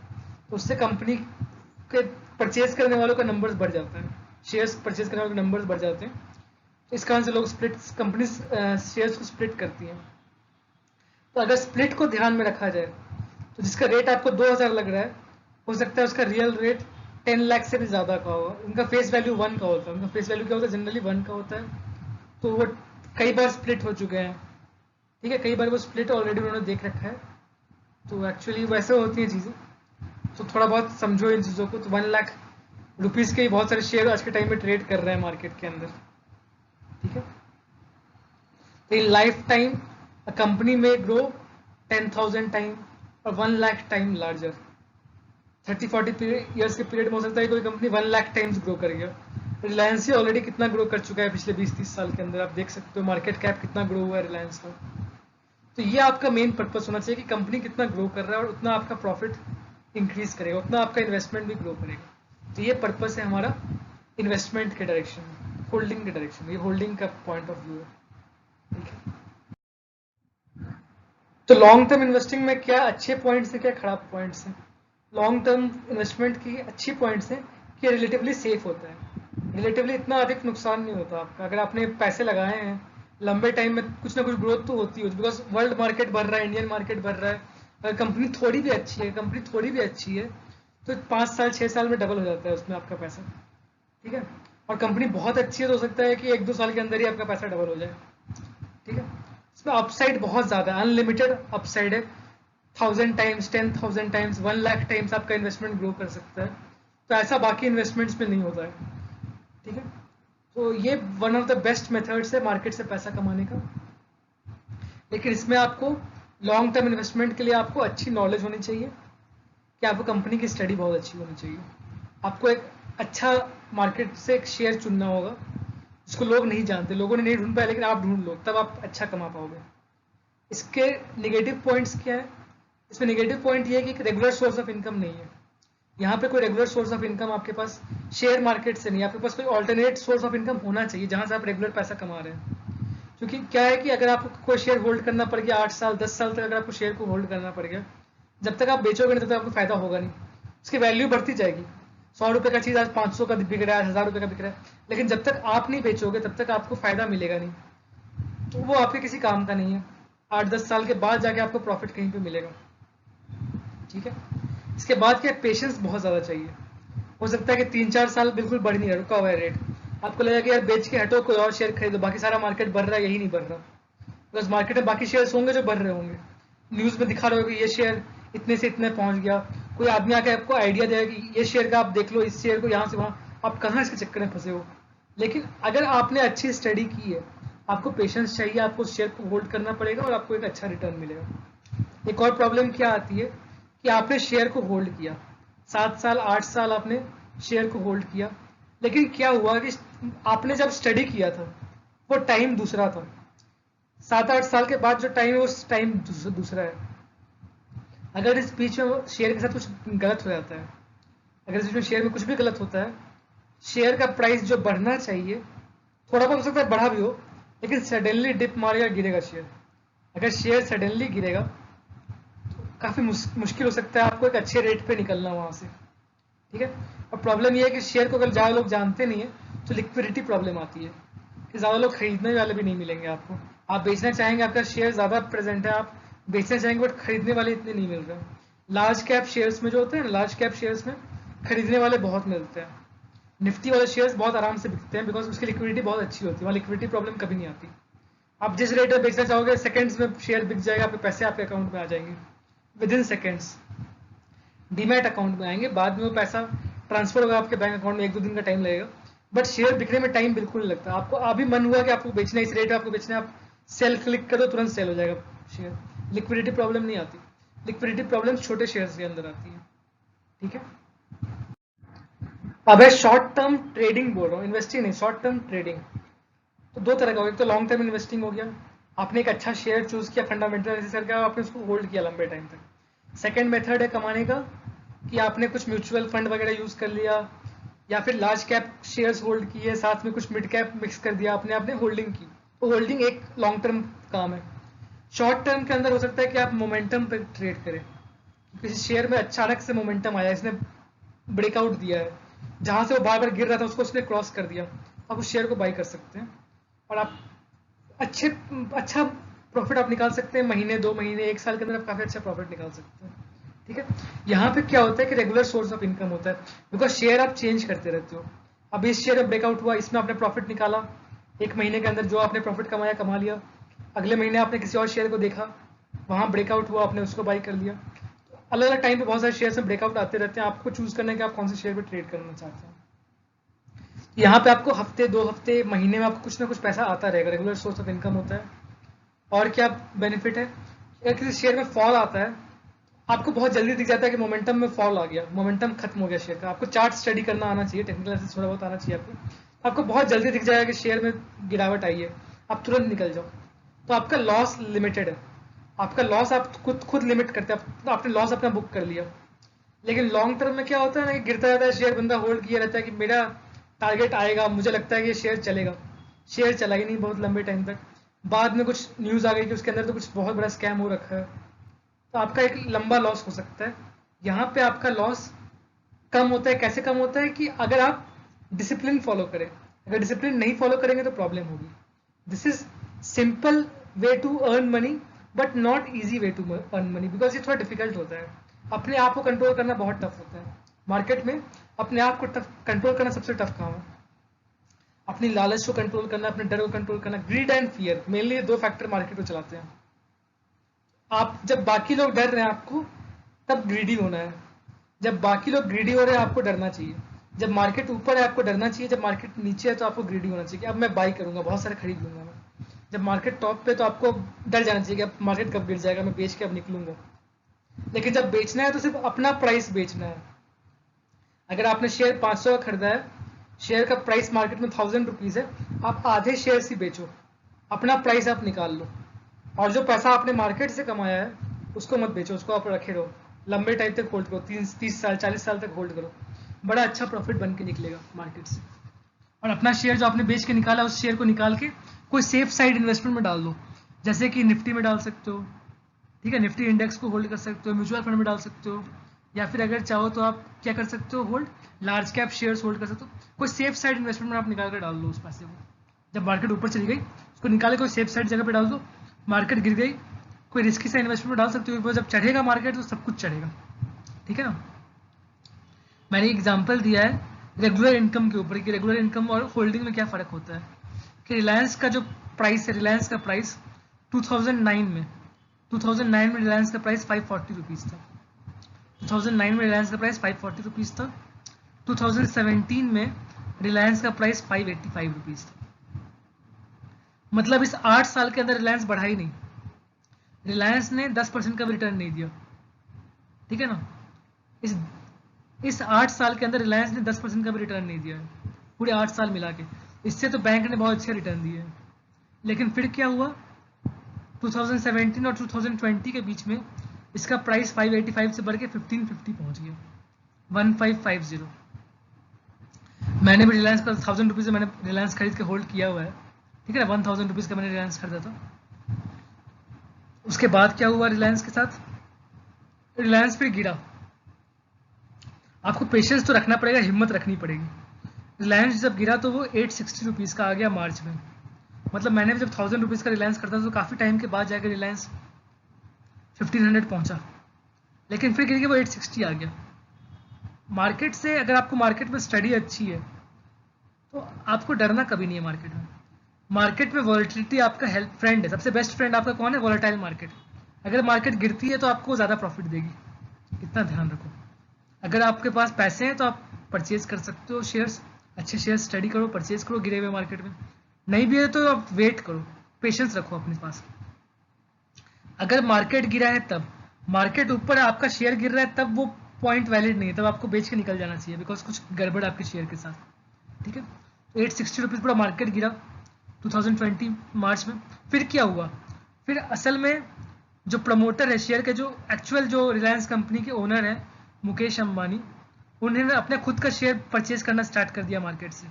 तो उससे कंपनी के परचेज करने वालों का नंबर्स बढ़ जाता है, शेयर्स परचेज करने वालों के नंबर्स बढ़ जाते हैं। तो इस कारण से लोग स्प्लिट, कंपनी शेयर्स को स्प्लिट करती हैं। तो अगर स्प्लिट को ध्यान में रखा जाए तो जिसका रेट आपको 2,000 लग रहा है, हो सकता है उसका रियल रेट 10 लाख से भी ज़्यादा का होगा। उनका फेस वैल्यू 1 का होता है, उनका फेस वैल्यू क्या होता है? जनरली 1 का होता है। तो वो कई बार स्प्लिट हो चुके हैं, ठीक है, कई बार वो स्प्लिट ऑलरेडी उन्होंने देख रखा है। तो एक्चुअली वैसे होती हैं चीज़ें, तो थोड़ा बहुत समझो इन चीज़ों को। तो 1 लाख रुपीज़ के ही बहुत सारे शेयर आज के टाइम में ट्रेड कर रहे हैं मार्केट के अंदर, ठीक है। तो in life time a company में ग्रो 10,000 टाइम और 1 लाख टाइम लार्जर। 30-40 ईयर्स के पीरियड में हो सकता है कोई कंपनी 1 लाख टाइम्स ग्रो कर गया। रिलायंस ही ऑलरेडी कितना ग्रो कर चुका है पिछले 20-30 साल के अंदर, आप देख सकते हो मार्केट कैप कितना ग्रो हुआ है रिलायंस का। तो ये आपका मेन पर्पस होना चाहिए कि कंपनी कितना ग्रो कर रहा है और उतना आपका प्रॉफिट इंक्रीज करेगा, उतना आपका इन्वेस्टमेंट भी ग्रो करेगा। तो ये पर्पस है हमारा इन्वेस्टमेंट के डायरेक्शन में, होल्डिंग के डायरेक्शन में। ये होल्डिंग का पॉइंट ऑफ व्यू है, ठीक है। तो लॉन्ग टर्म इन्वेस्टिंग में क्या अच्छे पॉइंट्स हैं, क्या खराब पॉइंट्स हैं? लॉन्ग टर्म इन्वेस्टमेंट की अच्छी पॉइंट्स हैं कि रिलेटिवली सेफ होता है, रिलेटिवली इतना अधिक नुकसान नहीं होता आपका। अगर आपने पैसे लगाए हैं, लंबे टाइम में कुछ ना कुछ ग्रोथ तो होती है, बिकॉज वर्ल्ड मार्केट बढ़ रहा है, इंडियन मार्केट बढ़ रहा है। अगर कंपनी थोड़ी भी अच्छी है, कंपनी थोड़ी भी अच्छी है, तो 5 साल 6 साल में डबल हो जाता है उसमें आपका पैसा, ठीक है। और कंपनी बहुत अच्छी है तो हो सकता है कि 1-2 साल के अंदर ही आपका पैसा डबल हो जाए, ठीक है। इसमें अपसाइड बहुत ज़्यादा है, अनलिमिटेड अपसाइड है। 1,000 टाइम्स, 10,000 टाइम्स, 1 लाख टाइम्स आपका इन्वेस्टमेंट ग्रो कर सकता है। तो ऐसा बाकी इन्वेस्टमेंट्स में नहीं होता है, ठीक है। तो ये one of the best methods है मार्केट से पैसा कमाने का। लेकिन इसमें आपको लॉन्ग टर्म इन्वेस्टमेंट के लिए आपको अच्छी नॉलेज होनी चाहिए कि आपको कंपनी की स्टडी बहुत अच्छी होनी चाहिए। आपको एक अच्छा मार्केट से एक शेयर चुनना होगा जिसको लोग नहीं जानते, लोगों ने नहीं ढूंढ पाया, लेकिन आप ढूंढ लो, तब आप अच्छा कमा पाओगे। इसके नेगेटिव पॉइंट्स क्या है? इसमें नेगेटिव पॉइंट ये है कि एक रेगुलर सोर्स ऑफ इनकम नहीं है। यहाँ पे कोई रेगुलर सोर्स ऑफ इनकम आपके पास शेयर मार्केट से नहीं है, आपके पास कोई ऑल्टरनेट सोर्स ऑफ इनकम होना चाहिए जहाँ से आप रेगुलर पैसा कमा रहे हैं। क्योंकि क्या है कि अगर आपको कोई शेयर होल्ड करना पड़ गया 8 साल 10 साल तक, अगर आपको शेयर को होल्ड करना पड़ गया, जब तक आप बेचोगे नहीं तब तक आपको फायदा होगा नहीं, उसकी वैल्यू बढ़ती जाएगी। 100 रुपये का चीज़ आज 500 का बिक रहा है, 1,000 रुपये का बिक रहा है, लेकिन जब तक आप नहीं बेचोगे तब तक आपको फायदा मिलेगा नहीं, तो वो आपके किसी काम का नहीं है। 8-10 साल के बाद जाके आपको प्रॉफिट कहीं पे मिलेगा, ठीक है। इसके बाद क्या, पेशेंस बहुत ज़्यादा चाहिए। हो सकता है कि 3-4 साल बिल्कुल बढ़ नहीं रहा, रुका हुआ है रेट, आपको लगेगा कि यार बेच के हटो, कोई और शेयर खरीदो, बाकी सारा मार्केट बढ़ रहा है, यही नहीं बढ़ रहा। बस मार्केट में बाकी शेयर्स होंगे जो बढ़ रहे होंगे, न्यूज़ में दिखा रहे हो कि ये शेयर इतने से इतने पहुंच गया, कोई आदमी आके आपको आइडिया देगा कि ये शेयर का आप देख लो, इस शेयर को यहाँ से वहाँ, आप कहाँ इसके चक्कर में फंसे हो। लेकिन अगर आपने अच्छी स्टडी की है, आपको पेशेंस चाहिए, आपको उस शेयर को होल्ड करना पड़ेगा और आपको एक अच्छा रिटर्न मिलेगा। एक और प्रॉब्लम क्या आती है कि आपने शेयर को होल्ड किया 7 साल 8 साल, आपने शेयर को होल्ड किया, लेकिन क्या हुआ कि आपने जब स्टडी किया था वो टाइम दूसरा था, 7-8 साल के बाद जो टाइम है उस टाइम दूसरा है। अगर इस बीच में शेयर के साथ कुछ गलत हो जाता है, अगर इस बीच में शेयर में कुछ भी गलत होता है, शेयर का प्राइस जो बढ़ना चाहिए थोड़ा बहुत हो सकता है बढ़ा भी हो, लेकिन सडनली डिप मारेगा, गिरेगा शेयर। अगर शेयर सडनली गिरेगा तो काफ़ी मुश्किल हो सकता है आपको एक अच्छे रेट पे निकलना वहाँ से, ठीक है। और प्रॉब्लम ये है कि शेयर को अगर ज़्यादा लोग जानते नहीं है तो लिक्विडिटी प्रॉब्लम आती है कि ज़्यादा लोग खरीदने वाले भी नहीं मिलेंगे आपको। आप बेचना चाहेंगे, आपका शेयर ज़्यादा प्रेजेंट है, आप बेचना चाहेंगे बट खरीदने वाले इतने नहीं मिल रहे। लार्ज कैप शेयर्स में जो होते हैं ना, लार्ज कैप शेयर्स में खरीदने वाले बहुत मिलते हैं। निफ्टी वाले शेयर्स बहुत आराम से बिकते हैं बिकॉज उसकी लिक्विडिटी बहुत अच्छी होती है, वहाँ लिक्विडिटी प्रॉब्लम कभी नहीं आती। आप जिस रेट में बेचना चाहोगे सेकंड्स में शेयर बिक जाएगा, आपके पैसे आपके अकाउंट में आ जाएंगे with in seconds, demat account में आएंगे। बाद में वो पैसा ट्रांसफर होगा आपके बैंक अकाउंट में, 1-2 दिन का टाइम लगेगा, बट शेयर बिकने में टाइम बिल्कुल नहीं लगता। आपको अभी मन हुआ कि आपको बेचना है, इस रेट आपको बेचना है, आप सेल क्लिक कर दो, तुरंत सेल हो जाएगा शेयर। लिक्विडिटी प्रॉब्लम नहीं आती, लिक्विडिटी प्रॉब्लम छोटे शेयर्स के अंदर आती है, ठीक है। अब है शॉर्ट टर्म ट्रेडिंग, बोल रहा हूँ इन्वेस्टिंग नहीं, शॉर्ट टर्म ट्रेडिंग। तो दो तरह का हो गया, एक तो लॉन्ग टर्म इन्वेस्टिंग हो गया, आपने एक अच्छा शेयर चूज किया फंडामेंटल एनालिसिस करके, आपने उसको होल्ड किया लंबे टाइम तक। सेकंड मेथड है कमाने का कि आपने कुछ म्यूचुअल फंड वगैरह यूज कर लिया, या फिर लार्ज कैप शेयर्स होल्ड किए, साथ में कुछ मिड कैप मिक्स कर दिया आपने, आपने होल्डिंग की। तो होल्डिंग एक लॉन्ग टर्म काम है। शॉर्ट टर्म के अंदर हो सकता है कि आप मोमेंटम पे ट्रेड करें, किसी शेयर में अचानक से मोमेंटम आया, इसने ब्रेकआउट दिया है, जहां से वो बार बार गिर रहा था उसको उसने क्रॉस कर दिया, आप उस शेयर को बाई कर सकते हैं और आप अच्छा प्रॉफिट आप निकाल सकते हैं। महीने, 2 महीने, 1 साल के अंदर आप काफी अच्छा प्रॉफिट निकाल सकते हैं, ठीक है। यहाँ पे क्या होता है कि रेगुलर सोर्स ऑफ इनकम होता है, बिकॉज शेयर आप चेंज करते रहते हो। अब इस शेयर में ब्रेकआउट हुआ, इसमें आपने प्रॉफिट निकाला, 1 महीने के अंदर जो आपने प्रॉफिट कमाया कमा लिया। अगले महीने आपने किसी और शेयर को देखा, वहां ब्रेकआउट हुआ, आपने उसको बाई कर लिया। अलग अलग टाइम पे बहुत सारे शेयर में ब्रेकआउट आते रहते हैं, आपको चूज करना है कि आप कौन से शेयर पे ट्रेड करना चाहते हैं। यहाँ पे आपको हफ्ते, 2 हफ्ते, महीने में आपको कुछ ना कुछ पैसा आता रहेगा, रेगुलर सोर्स ऑफ इनकम होता है। और क्या बेनिफिट है, अगर किसी शेयर में फॉल आता है, आपको बहुत जल्दी दिख जाता है कि मोमेंटम में फॉल आ गया, मोमेंटम खत्म हो गया शेयर का। आपको चार्ट स्टडी करना आना चाहिए, टेक्निकल एनालिसिस थोड़ा बहुत आना चाहिए आपको बहुत जल्दी दिख जाएगा कि शेयर में गिरावट आई है, आप तुरंत निकल जाओ। तो आपका लॉस लिमिटेड है, आपका लॉस आप खुद लिमिट करते हैं, तो आपने लॉस अपना बुक कर लिया। लेकिन लॉन्ग टर्म में क्या होता है ना कि गिरता रहता है शेयर, बंदा होल्ड किया रहता है कि मेरा टारगेट आएगा, मुझे लगता है कि ये शेयर चलेगा। शेयर चला ही नहीं बहुत लंबे टाइम तक, बाद में कुछ न्यूज़ आ गई कि उसके अंदर तो कुछ बहुत बड़ा स्कैम हो रखा है, तो आपका एक लंबा लॉस हो सकता है। यहाँ पे आपका लॉस कम होता है। कैसे कम होता है कि अगर आप डिसिप्लिन फॉलो करें, अगर डिसिप्लिन नहीं फॉलो करेंगे तो प्रॉब्लम होगी। This is simple way to earn money but not easy way to earn money, because ये थोड़ा डिफिकल्ट होता है। अपने आप को कंट्रोल करना बहुत टफ होता है मार्केट में। अपने आप को कंट्रोल करना सबसे टफ काम है। अपनी लालच को कंट्रोल करना, अपने डर को कंट्रोल करना, ग्रीड एंड फियर, मेनली ये 2 फैक्टर मार्केट को चलाते हैं। आप जब बाकी लोग डर रहे हैं आपको, तब ग्रीडी होना है। जब बाकी लोग ग्रीडी हो रहे हैं आपको डरना चाहिए। जब मार्केट ऊपर है आपको डरना चाहिए, जब मार्केट नीचे है तो आपको ग्रीडी होना चाहिए कि अब मैं बाई करूंगा, बहुत सारे खरीद लूंगा मैं। जब मार्केट टॉप पे तो आपको डर जाना चाहिए कि अब मार्केट कब गिर जाएगा, मैं बेच के अब निकलूंगा। लेकिन जब बेचना है तो सिर्फ अपना प्राइस बेचना है। अगर आपने शेयर 500 का खरीदा है, शेयर का प्राइस मार्केट में 1000 रुपीज है, आप आधे शेयर ही बेचो, अपना प्राइस आप निकाल लो, और जो पैसा आपने मार्केट से कमाया है उसको मत बेचो, उसको आप रखे रहो, लंबे टाइम तक होल्ड करो, 30 साल 40 साल तक होल्ड करो, बड़ा अच्छा प्रॉफिट बन के निकलेगा मार्केट से। और अपना शेयर जो आपने बेच के निकाला, उस शेयर को निकाल के कोई सेफ साइड इन्वेस्टमेंट में डाल दो, जैसे कि निफ्टी में डाल सकते हो, ठीक है, निफ्टी इंडेक्स को होल्ड कर सकते हो, म्यूचुअल फंड में डाल सकते हो, या फिर अगर चाहो तो आप क्या कर सकते हो, hold large cap shares hold कर सकते हो। कोई सेफ साइड इन्वेस्टमेंट में आप निकाल कर डाल दो उस पैसे को। जब मार्केट ऊपर चली गई उसको निकाल के कोई सेफ साइड जगह पे डाल दो, मार्केट गिर गई कोई रिस्की सा इन्वेस्टमेंट में डाल सकते हो, जब चढ़ेगा मार्केट तो सब कुछ चढ़ेगा, ठीक है ना। मैंने एग्जांपल दिया है रेगुलर इनकम के ऊपर कि रेगुलर इनकम और होल्डिंग में क्या फ़र्क होता है। कि रिलायंस का जो प्राइस है, रिलायंस का प्राइस 2009 में रिलायंस का प्राइस 540 रुपीज़ था। 2009 में रिलायंस का प्राइस 540 रुपीज़ था। 2017 में रिलायंस का प्राइस 585 रुपीज़ था। मतलब इस 8 साल के अंदर रिलायंस बढ़ा ही नहीं, रिलायंस ने 10% का भी रिटर्न नहीं दिया, ठीक है ना। इस इस 8 साल के अंदर रिलायंस ने 10% का भी रिटर्न नहीं दिया है, पूरे 8 साल मिला के। इससे तो बैंक ने बहुत अच्छे रिटर्न दिए हैं। लेकिन फिर क्या हुआ, 2017 और 2020 के बीच में इसका प्राइस 585 से बढ़ के 1550 पहुंच गया, 1550। मैंने भी रिलायंस का 1000 रुपीज़ से मैंने रिलायंस खरीद के होल्ड किया हुआ है, ठीक है ना। 1000 रुपीज़ का मैंने रिलायंस खरीदा था। उसके बाद क्या हुआ रिलायंस के साथ, रिलायंस फिर गिरा। आपको पेशेंस तो रखना पड़ेगा, हिम्मत रखनी पड़ेगी। रिलायंस जब गिरा तो वो 860 रुपीज़ का आ गया मार्च में। मतलब मैंने भी जब 1000 रुपीज़ का रिलायंस करता था तो काफ़ी टाइम के बाद जाकर रिलायंस 1500 पहुंचा, लेकिन फिर गिर के वो 860 आ गया। मार्केट से अगर आपको मार्केट में स्टडी अच्छी है तो आपको डरना कभी नहीं है मार्केट में। मार्केट में वॉलेटिलिटी आपका हेल्प फ्रेंड है, सबसे बेस्ट फ्रेंड आपका कौन है, वॉलेटाइल मार्केट। अगर मार्केट गिरती है तो आपको ज़्यादा प्रॉफिट देगी, इतना ध्यान रखो। अगर आपके पास पैसे हैं तो आप परचेज कर सकते हो शेयर्स, अच्छे शेयर्स स्टडी करो, परचेज करो गिरे हुए मार्केट में। नहीं भी है तो आप वेट करो, पेशेंस रखो अपने पास। अगर मार्केट गिरा है तब, मार्केट ऊपर है आपका शेयर गिर रहा है तब वो पॉइंट वैलिड नहीं है, तब आपको बेच के निकल जाना चाहिए, बिकॉज कुछ गड़बड़ आपके शेयर के साथ, ठीक है। तो 860 रुपीज़ पूरा मार्केट गिरा 2020 मार्च में। फिर क्या हुआ, फिर असल में जो प्रमोटर है शेयर के, जो एक्चुअल जो रिलायंस कंपनी के ओनर है मुकेश अंबानी, उन्होंने अपने खुद का शेयर परचेज करना स्टार्ट कर दिया मार्केट से,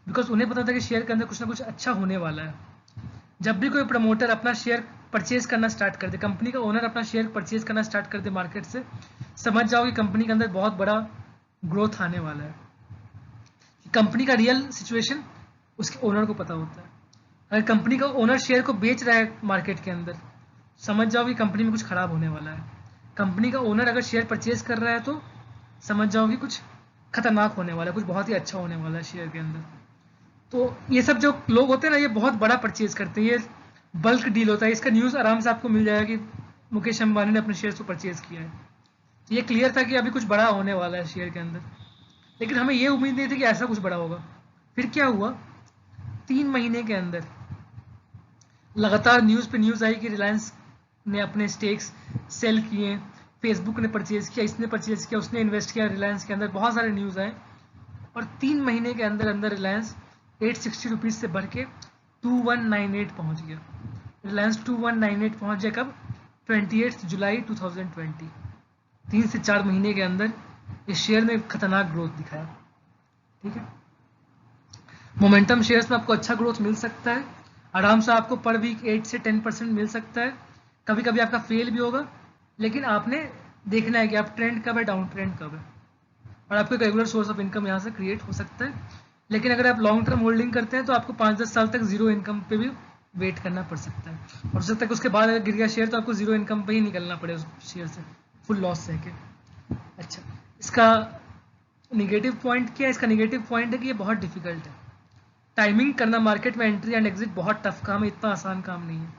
बिकॉज उन्हें पता था कि शेयर के अंदर कुछ ना कुछ अच्छा होने वाला है। जब भी कोई प्रमोटर अपना शेयर परचेज करना स्टार्ट कर दे, कंपनी का ओनर अपना शेयर परचेज करना स्टार्ट कर दे मार्केट से, समझ जाओ कि कंपनी के अंदर बहुत बड़ा ग्रोथ आने वाला है। कंपनी का रियल सिचुएशन उसके ओनर को पता होता है। अगर कंपनी का ओनर शेयर को बेच रहा है मार्केट के अंदर, समझ जाओ कि कंपनी में कुछ खराब होने वाला है। कंपनी का ओनर अगर शेयर परचेज कर रहा है तो समझ जाओ कि कुछ खतरनाक होने वाला है, कुछ बहुत ही अच्छा होने वाला है शेयर के अंदर। तो ये सब जो लोग होते हैं ना, ये बहुत बड़ा परचेज करते हैं, ये बल्क डील होता है। इसका न्यूज़ आराम से आपको मिल जाएगा कि मुकेश अंबानी ने अपने शेयर को परचेज किया है। तो ये क्लियर था कि अभी कुछ बड़ा होने वाला है शेयर के अंदर, लेकिन हमें ये उम्मीद नहीं थी कि ऐसा कुछ बड़ा होगा। फिर क्या हुआ, 3 महीने के अंदर लगातार न्यूज़ पे न्यूज़ आई कि रिलायंस ने अपने स्टेक्स सेल किए, फेसबुक ने परचेज किया, इसने परचेज किया, उसने इन्वेस्ट किया रिलायंस के अंदर, बहुत सारे न्यूज़ आए। और 3 महीने के अंदर अंदर रिलायंस 860 रुपीज़ से बढ़ के 2198 पहुंच गया। रिलायंस 2198 पहुंच गया कब, 28 जुलाई 2020। 3 से 4 महीने के अंदर इस शेयर ने खतरनाक ग्रोथ दिखाया, ठीक है। मोमेंटम शेयर्स में आपको अच्छा ग्रोथ मिल सकता है, आराम से आपको पर वीक 8 से 10% मिल सकता है। कभी कभी आपका फेल भी होगा, लेकिन आपने देखना है कि आप ट्रेंड कब है, डाउन ट्रेंड कब है, और आपको एक रेगुलर सोर्स ऑफ इनकम यहाँ से क्रिएट हो सकता है। लेकिन अगर आप लॉन्ग टर्म होल्डिंग करते हैं तो आपको 5-10 साल तक जीरो इनकम पे भी वेट करना पड़ सकता है, और हो सकता है उसके बाद अगर गिर गया शेयर तो आपको जीरो इनकम पे ही निकलना पड़े उस शेयर से, फुल लॉस सह के। अच्छा, इसका निगेटिव पॉइंट क्या है, इसका निगेटिव पॉइंट है कि ये बहुत डिफिकल्ट है। टाइमिंग करना मार्केट में एंट्री एंड एग्जिट बहुत टफ काम है, इतना आसान काम नहीं है।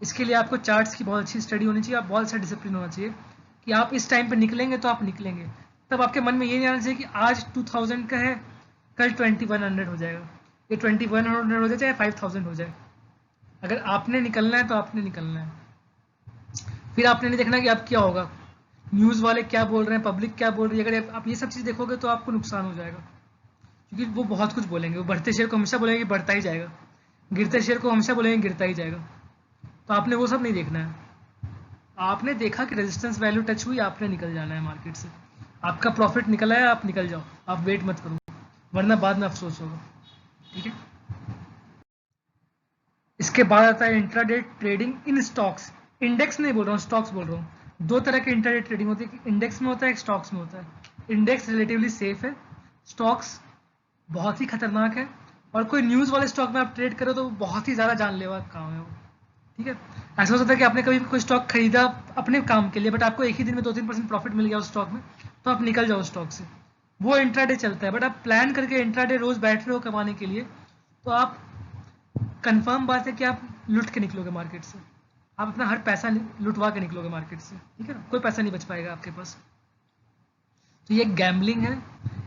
इसके लिए आपको चार्ट्स की बहुत अच्छी स्टडी होनी चाहिए, आप बहुत अच्छा डिसिप्लिन होना चाहिए कि आप इस टाइम पे निकलेंगे तो आप निकलेंगे। तब आपके मन में ये नहीं आना चाहिए कि आज 2000 का है, कल 2100 हो जाएगा, ये 2100 हो जाए चाहे 5000 हो जाए। अगर आपने निकलना है तो आपने निकलना है। फिर आपने नहीं देखना कि अब क्या होगा, न्यूज़ वाले क्या बोल रहे हैं, पब्लिक क्या बोल रही है। अगर आप ये सब चीज़ देखोगे तो आपको नुकसान हो जाएगा, क्योंकि वो बहुत कुछ बोलेंगे। वो बढ़ते शेयर को हमेशा बोलेंगे कि बढ़ता ही जाएगा, गिरते शेयर को हमेशा बोलेंगे गिरता ही जाएगा। तो आपने वो सब नहीं देखना है, आपने देखा कि रेजिस्टेंस वैल्यू टच हुई, आपने निकल जाना है मार्केट से। आपका प्रॉफिट निकला है, आप निकल जाओ, आप वेट मत करो, वरना बाद में अफसोस होगा, ठीक है। इसके बाद आता है intraday trading in stocks. Index नहीं बोल रहा हूँ, स्टॉक्स बोल रहा हूँ। दो तरह के इंट्राडे ट्रेडिंग होती है, इंडेक्स में होता है, एक स्टॉक्स में होता है। इंडेक्स रिलेटिवली सेफ है, स्टॉक्स बहुत ही खतरनाक है। और कोई न्यूज़ वाले स्टॉक में आप ट्रेड करो तो बहुत ही ज़्यादा जानलेवा काम है वो, ठीक है। ऐसा हो सकता है कि आपने कभी कोई स्टॉक खरीदा अपने काम के लिए, बट आपको एक ही दिन में 2-3% प्रॉफिट मिल गया उस स्टॉक में, तो आप निकल जाओ स्टॉक से, वो इंट्राडे चलता है। बट आप प्लान करके इंट्राडे रोज बैठ रहे हो कमाने के लिए, तो आप कंफर्म बात है कि आप लुट के निकलोगे मार्केट से, आप अपना हर पैसा लुटवा के निकलोगे मार्केट से, ठीक है ना, कोई पैसा नहीं बच पाएगा आपके पास। तो ये गैम्बलिंग है,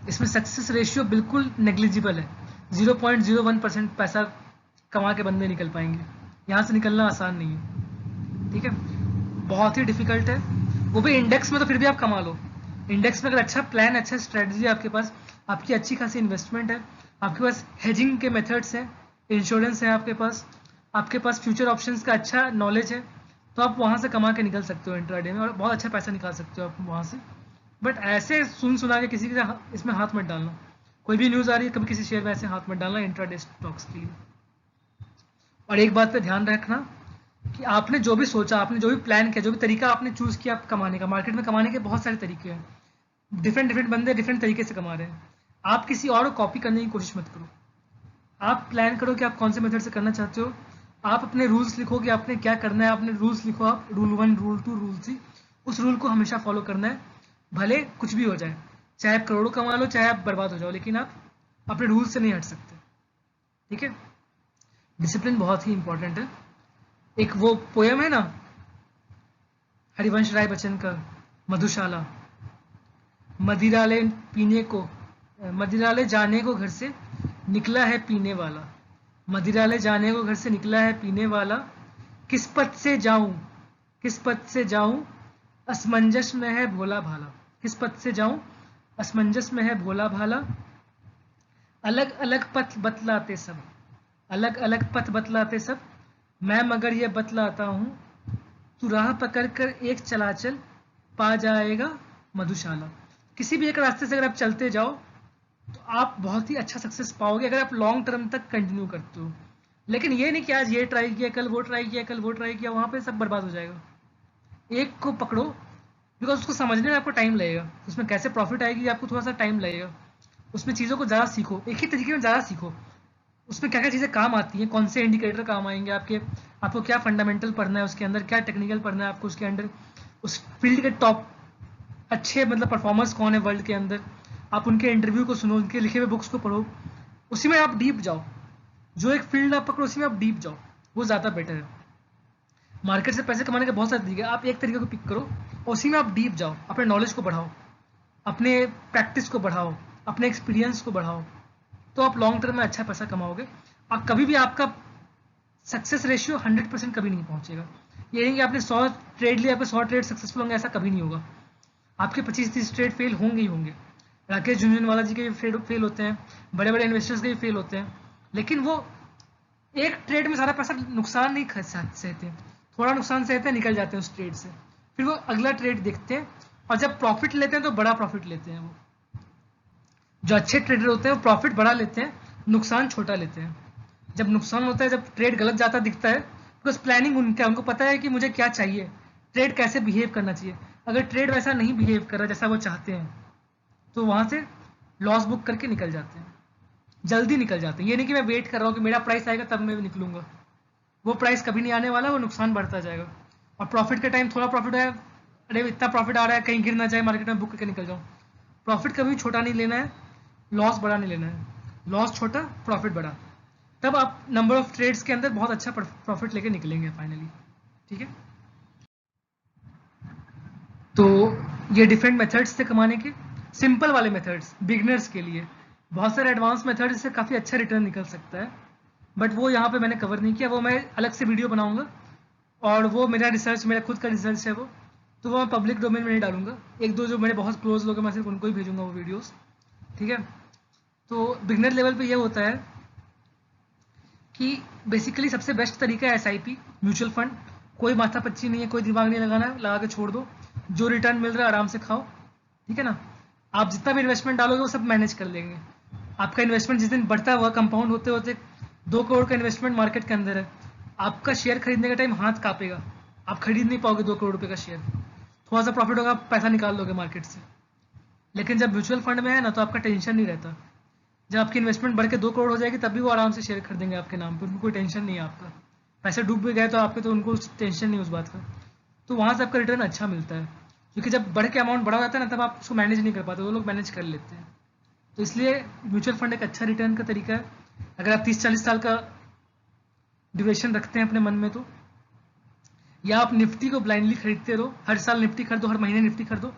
इसमें सक्सेस रेशियो बिल्कुल नेग्लिजिबल है, 0.01% पैसा कमा के बंदे निकल पाएंगे। यहाँ से निकलना आसान नहीं है, ठीक है, बहुत ही डिफिकल्ट है। वो भी इंडेक्स में तो फिर भी आप कमा लो, इंडेक्स में अगर अच्छा प्लान, अच्छा स्ट्रेटजी है आपके पास, आपकी अच्छी खासी इन्वेस्टमेंट है, आपके पास हेजिंग के मेथड्स हैं, इंश्योरेंस है आपके पास फ्यूचर ऑप्शंस का अच्छा नॉलेज है, तो आप वहाँ से कमा के निकल सकते हो इंट्राडे में और बहुत अच्छा पैसा निकाल सकते हो आप वहाँ से। बट ऐसे सुना के किसी के इसमें हाथ मत डालना। कोई भी न्यूज़ आ रही है कभी किसी शेयर में ऐसे हाथ मत डालना इंट्राडे स्टॉक्स के लिए। और एक बात पे ध्यान रखना कि आपने जो भी सोचा, आपने जो भी प्लान किया, जो भी तरीका आपने चूज़ किया कमाने का, मार्केट में कमाने के बहुत सारे तरीके हैं, डिफरेंट डिफरेंट बंदे डिफरेंट तरीके से कमा रहे हैं। आप किसी और को कॉपी करने की कोशिश मत करो। आप प्लान करो कि आप कौन से मेथड से करना चाहते हो। आप अपने रूल्स लिखो कि आपने क्या करना है, आपने रूल्स लिखो, आप रूल 1, रूल 2, रूल 3, उस रूल को हमेशा फॉलो करना है, भले कुछ भी हो जाए, चाहे आप करोड़ों कमा लो, चाहे आप बर्बाद हो जाओ, लेकिन आप अपने रूल्स से नहीं हट सकते। ठीक है, डिसिप्लिन बहुत ही इंपॉर्टेंट है। एक वो पोयम है ना हरिवंश राय बच्चन का, मधुशाला, मदिरा ले पीने को, मदिरा ले जाने को घर से निकला है पीने वाला, मदिरा ले जाने को घर से निकला है पीने वाला, किस पथ से जाऊं, किस पथ से जाऊं, असमंजस में है भोला भाला, किस पथ से जाऊं, असमंजस में है भोला भाला, अलग अलग पथ बतलाते सब, अलग अलग पथ बतलाते सब, मैं मगर ये बतलाता हूं, तू राह पकड़ कर एक चलाचल, पा जाएगा मधुशाला। किसी भी एक रास्ते से अगर आप चलते जाओ तो आप बहुत ही अच्छा सक्सेस पाओगे अगर आप लॉन्ग टर्म तक कंटिन्यू करते हो। लेकिन ये नहीं कि आज ये ट्राई किया, कल वो ट्राई किया, कल वो ट्राई किया, वहां पे सब बर्बाद हो जाएगा। एक को पकड़ो, बिकॉज उसको समझने में आपको टाइम लगेगा, उसमें कैसे प्रॉफिट आएगी आपको थोड़ा सा टाइम लगेगा, उसमें चीज़ों को ज़्यादा सीखो, एक ही तरीके में ज़्यादा सीखो, उसमें क्या क्या चीज़ें काम आती हैं, कौन से इंडिकेटर काम आएंगे आपके, आपको क्या फंडामेंटल पढ़ना है उसके अंदर, क्या टेक्निकल पढ़ना है आपको उसके अंदर, उस फील्ड के टॉप अच्छे मतलब परफॉर्मर्स कौन है वर्ल्ड के अंदर, आप उनके इंटरव्यू को सुनो, उनके लिखे हुए बुक्स को पढ़ो, उसी में आप डीप जाओ, जो एक फील्ड आप पकड़ो उसी में आप डीप जाओ, वो ज़्यादा बेटर है। मार्केट से पैसे कमाने के बहुत सारे तरीके, आप एक तरीके को पिक करो और उसी में आप डीप जाओ, अपने नॉलेज को बढ़ाओ, अपने प्रैक्टिस को बढ़ाओ, अपने एक्सपीरियंस को बढ़ाओ, तो आप लॉन्ग टर्म में अच्छा पैसा कमाओगे। आप कभी भी आपका सक्सेस रेशियो 100% कभी नहीं पहुंचेगा। ये नहीं कि आपने 100 ट्रेड लिया, आपके 100 ट्रेड सक्सेसफुल होंगे, ऐसा कभी नहीं होगा। आपके 25-30 ट्रेड फेल होंगे ही होंगे। राकेश झुनझुनवाला जी के भी ट्रेड फेल होते हैं, बड़े बड़े इन्वेस्टर्स के भी फेल होते हैं, लेकिन वो एक ट्रेड में सारा पैसा नुकसान नहीं सहते, थोड़ा नुकसान सहते हैं, निकल जाते हैं उस ट्रेड से, फिर वो अगला ट्रेड देखते हैं और जब प्रॉफिट लेते हैं तो बड़ा प्रॉफिट लेते हैं। वो जो अच्छे ट्रेडर होते हैं वो प्रॉफिट बड़ा लेते हैं, नुकसान छोटा लेते हैं। जब नुकसान होता है, जब ट्रेड गलत जाता दिखता है, बिकॉज प्लानिंग उनको पता है कि मुझे क्या चाहिए, ट्रेड कैसे बिहेव करना चाहिए। अगर ट्रेड वैसा नहीं बिहेव कर रहा जैसा वो चाहते हैं तो वहां से लॉस बुक करके निकल जाते हैं, जल्दी निकल जाते हैं। ये नहीं कि मैं वेट कर रहा हूँ कि मेरा प्राइस आएगा तब मैं निकलूंगा, वो प्राइस कभी नहीं आने वाला, वो नुकसान बढ़ता जाएगा। और प्रॉफिट के टाइम थोड़ा प्रॉफिट है, अरे इतना प्रॉफिट आ रहा है कहीं गिर ना जाए मार्केट में, बुक करके निकल जाऊँ। प्रॉफिट कभी छोटा नहीं लेना है, लॉस बड़ा नहीं लेना है, लॉस छोटा प्रॉफिट बड़ा, तब आप नंबर ऑफ ट्रेड्स के अंदर बहुत अच्छा प्रॉफिट लेके निकलेंगे फाइनली। ठीक है, तो ये डिफरेंट मेथड्स थे कमाने के, सिंपल वाले मेथड्स बिगिनर्स के लिए, बहुत सारे एडवांस मेथड्स से काफ़ी अच्छा रिटर्न निकल सकता है, बट वो यहाँ पे मैंने कवर नहीं किया, वो मैं अलग से वीडियो बनाऊंगा और वो मेरा रिसर्च, मेरा खुद का रिसर्च है वो, तो वो मैं पब्लिक डोमेन में नहीं डालूंगा। एक दो जो मेरे बहुत क्लोज लोग हैं मैं सिर्फ उनको ही भेजूंगा वो वीडियोस। ठीक है, तो बिगनर लेवल पे ये होता है कि बेसिकली सबसे बेस्ट तरीका है एसआईपी, म्यूचुअल फंड। कोई माथा पच्ची नहीं है, कोई दिमाग नहीं लगाना, लगा के छोड़ दो, जो रिटर्न मिल रहा है आराम से खाओ। ठीक है ना, आप जितना भी इन्वेस्टमेंट डालोगे वो सब मैनेज कर लेंगे। आपका इन्वेस्टमेंट जिस दिन बढ़ता है वह कंपाउंड होते होते 2 करोड़ का इन्वेस्टमेंट मार्केट के अंदर है, आपका शेयर खरीदने का टाइम हाथ कांपेगा, आप खरीद नहीं पाओगे 2 करोड़ रुपए का शेयर। थोड़ा सा प्रॉफिट होगा, आप पैसा निकाल लोगे मार्केट से। लेकिन जब म्यूचुअल फंड में है ना तो आपका टेंशन नहीं रहता, जब आपकी इन्वेस्टमेंट बढ़ के 2 करोड़ हो जाएगी तब भी वो आराम से शेयर खरीदेंगे आपके नाम पे, उनको कोई टेंशन नहीं है आपका। पैसे डूब भी गए तो आपके, तो उनको टेंशन नहीं उस बात का, तो वहाँ से आपका रिटर्न अच्छा मिलता है। क्योंकि जब बढ़ के अमाउंट बढ़ा जाता है ना तब आप उसको मैनेज नहीं कर पाते, वो लोग मैनेज कर लेते हैं। तो इसलिए म्यूचुअल फंड एक अच्छा रिटर्न का तरीका है अगर आप 30-40 साल का ड्यूरेशन रखते हैं अपने मन में तो। या आप निफ्टी को ब्लाइंडली खरीदते रहो, हर साल निफ्टी खरीदो, हर महीने निफ्टी खरीदो,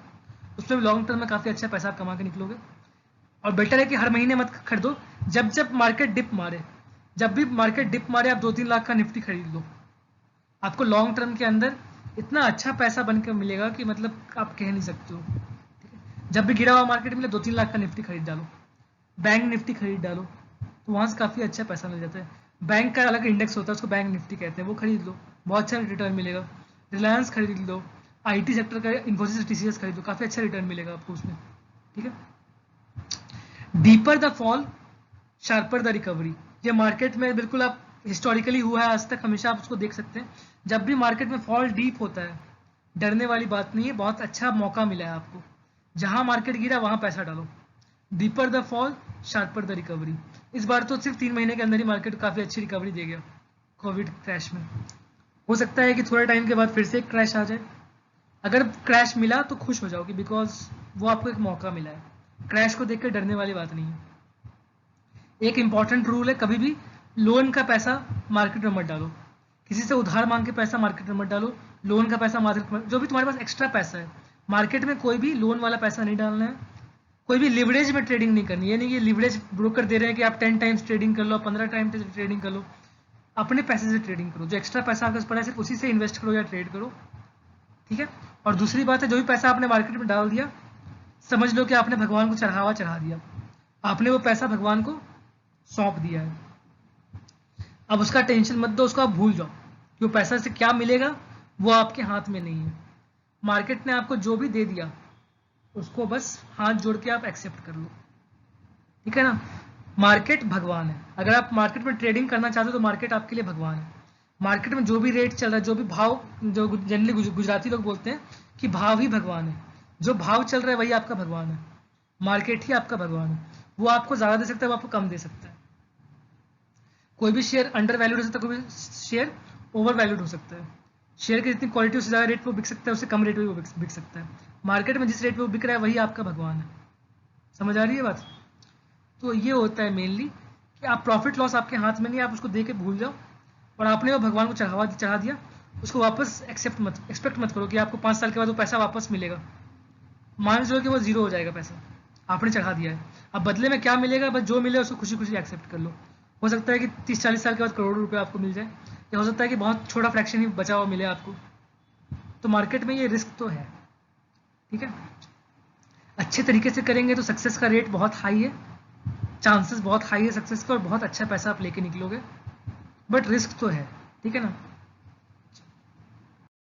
उसमें भी लॉन्ग टर्म में काफ़ी अच्छा पैसा आप कमा के निकलोगे। और बेटर है कि हर महीने मत खरीदो, जब जब मार्केट डिप मारे, जब भी मार्केट डिप मारे आप 2-3 लाख का निफ्टी खरीद लो, आपको लॉन्ग टर्म के अंदर इतना अच्छा पैसा बन के मिलेगा कि मतलब आप कह नहीं सकते हो। जब भी गिरा हुआ मार्केट मिले 2-3 लाख का निफ्टी खरीद डालो, बैंक निफ्टी खरीद डालो, तो वहाँ से काफ़ी अच्छा पैसा मिल जाता है। बैंक का अलग इंडेक्स होता है, उसको बैंक निफ्टी कहते हैं, वो खरीद लो, बहुत अच्छा रिटर्न मिलेगा। रिलायंस खरीद लो, आईटी सेक्टर का इन्फोसिस टीसीएस खरीद लो, काफ़ी अच्छा रिटर्न मिलेगा आपको उसमें, ठीक है। Deeper the fall sharper the recovery, ये मार्केट में बिल्कुल आप हिस्टोरिकली हुआ है आज तक, हमेशा आप उसको देख सकते हैं। जब भी मार्केट में फॉल डीप होता है, डरने वाली बात नहीं है, बहुत अच्छा मौका मिला है आपको। जहां मार्केट गिरा वहां पैसा डालो, deeper the fall sharper the recovery. इस बार तो सिर्फ 3 महीने के अंदर ही मार्केट काफ़ी अच्छी रिकवरी दे गया कोविड क्रैश में। हो सकता है कि थोड़े टाइम के बाद फिर से एक क्रैश आ जाए। अगर क्रैश मिला तो खुश हो जाओगे, बिकॉज वो आपको एक मौका मिला है। क्रैश को देख कर डरने वाली बात नहीं है। एक इंपॉर्टेंट रूल है, कभी भी लोन का पैसा मार्केट में मत डालो, किसी से उधार मांग के पैसा मार्केट में मत डालो। लोन का पैसा मार्केट में, जो भी तुम्हारे पास एक्स्ट्रा पैसा है मार्केट में, कोई भी लोन वाला पैसा नहीं डालना है। कोई भी लिवरेज में ट्रेडिंग नहीं करनी, ये नहीं कि लिवरेज ब्रोकर दे रहे हैं कि आप 10 टाइम्स ट्रेडिंग कर लो, 15 टाइम्स ट्रेडिंग कर लो। अपने पैसे से ट्रेडिंग करो, जो एक्स्ट्रा पैसा आपके पास पड़ा है सिर्फ उसी से इन्वेस्ट करो या ट्रेड करो, ठीक है। और दूसरी बात है, जो भी पैसा आपने मार्केट में डाल दिया, समझ लो कि आपने भगवान को चढ़ा दिया, आपने वो पैसा भगवान को सौंप दिया है। अब उसका टेंशन मत दो, उसको आप भूल जाओ कि वो पैसा से क्या मिलेगा, वो आपके हाथ में नहीं है। मार्केट ने आपको जो भी दे दिया उसको बस हाथ जोड़ के आप एक्सेप्ट कर लो, ठीक है ना। मार्केट भगवान है, अगर आप मार्केट में ट्रेडिंग करना चाहते हो तो मार्केट आपके लिए भगवान है। मार्केट में जो भी रेट चल रहा है, जो भी भाव, जो जनरली गुजराती लोग बोलते हैं कि भाव ही भगवान है, जो भाव चल रहा है वही आपका भगवान है। मार्केट ही आपका भगवान है, वो आपको ज़्यादा दे सकता है, वो आपको कम दे सकता है। कोई भी शेयर अंडर वैल्यूड हो सकता है, कोई भी शेयर ओवर वैल्यूड हो सकता है। शेयर की जितनी क्वालिटी उससे ज़्यादा रेट पे बिक सकता है, उससे कम रेट पे भी बिक सकता है। मार्केट में जिस रेट पे वो बिक रहा है वही आपका भगवान है। समझ आ रही है बात? तो ये होता है मेनली कि आप प्रॉफिट लॉस आपके हाथ में नहीं, आप उसको दे के भूल जाओ। और आपने वो भगवान को चढ़ा दिया, उसको वापस एक्सपेक्ट मत करो कि आपको 5 साल के बाद वो पैसा वापस मिलेगा। मान लो कि वो जीरो हो जाएगा पैसा, आपने चढ़ा दिया है। अब बदले में क्या मिलेगा, बस जो मिले उसको खुशी खुशी एक्सेप्ट कर लो। हो सकता है कि 30-40 साल के बाद करोड़ों रुपए आपको मिल जाए, या हो सकता है कि बहुत छोटा फ्रैक्शन ही बचा हुआ मिले आपको। तो मार्केट में ये रिस्क तो है, ठीक है। अच्छे तरीके से करेंगे तो सक्सेस का रेट बहुत हाई है, चांसेस बहुत हाई है सक्सेस का, और बहुत अच्छा पैसा आप लेके निकलोगे, बट रिस्क तो है, ठीक है ना।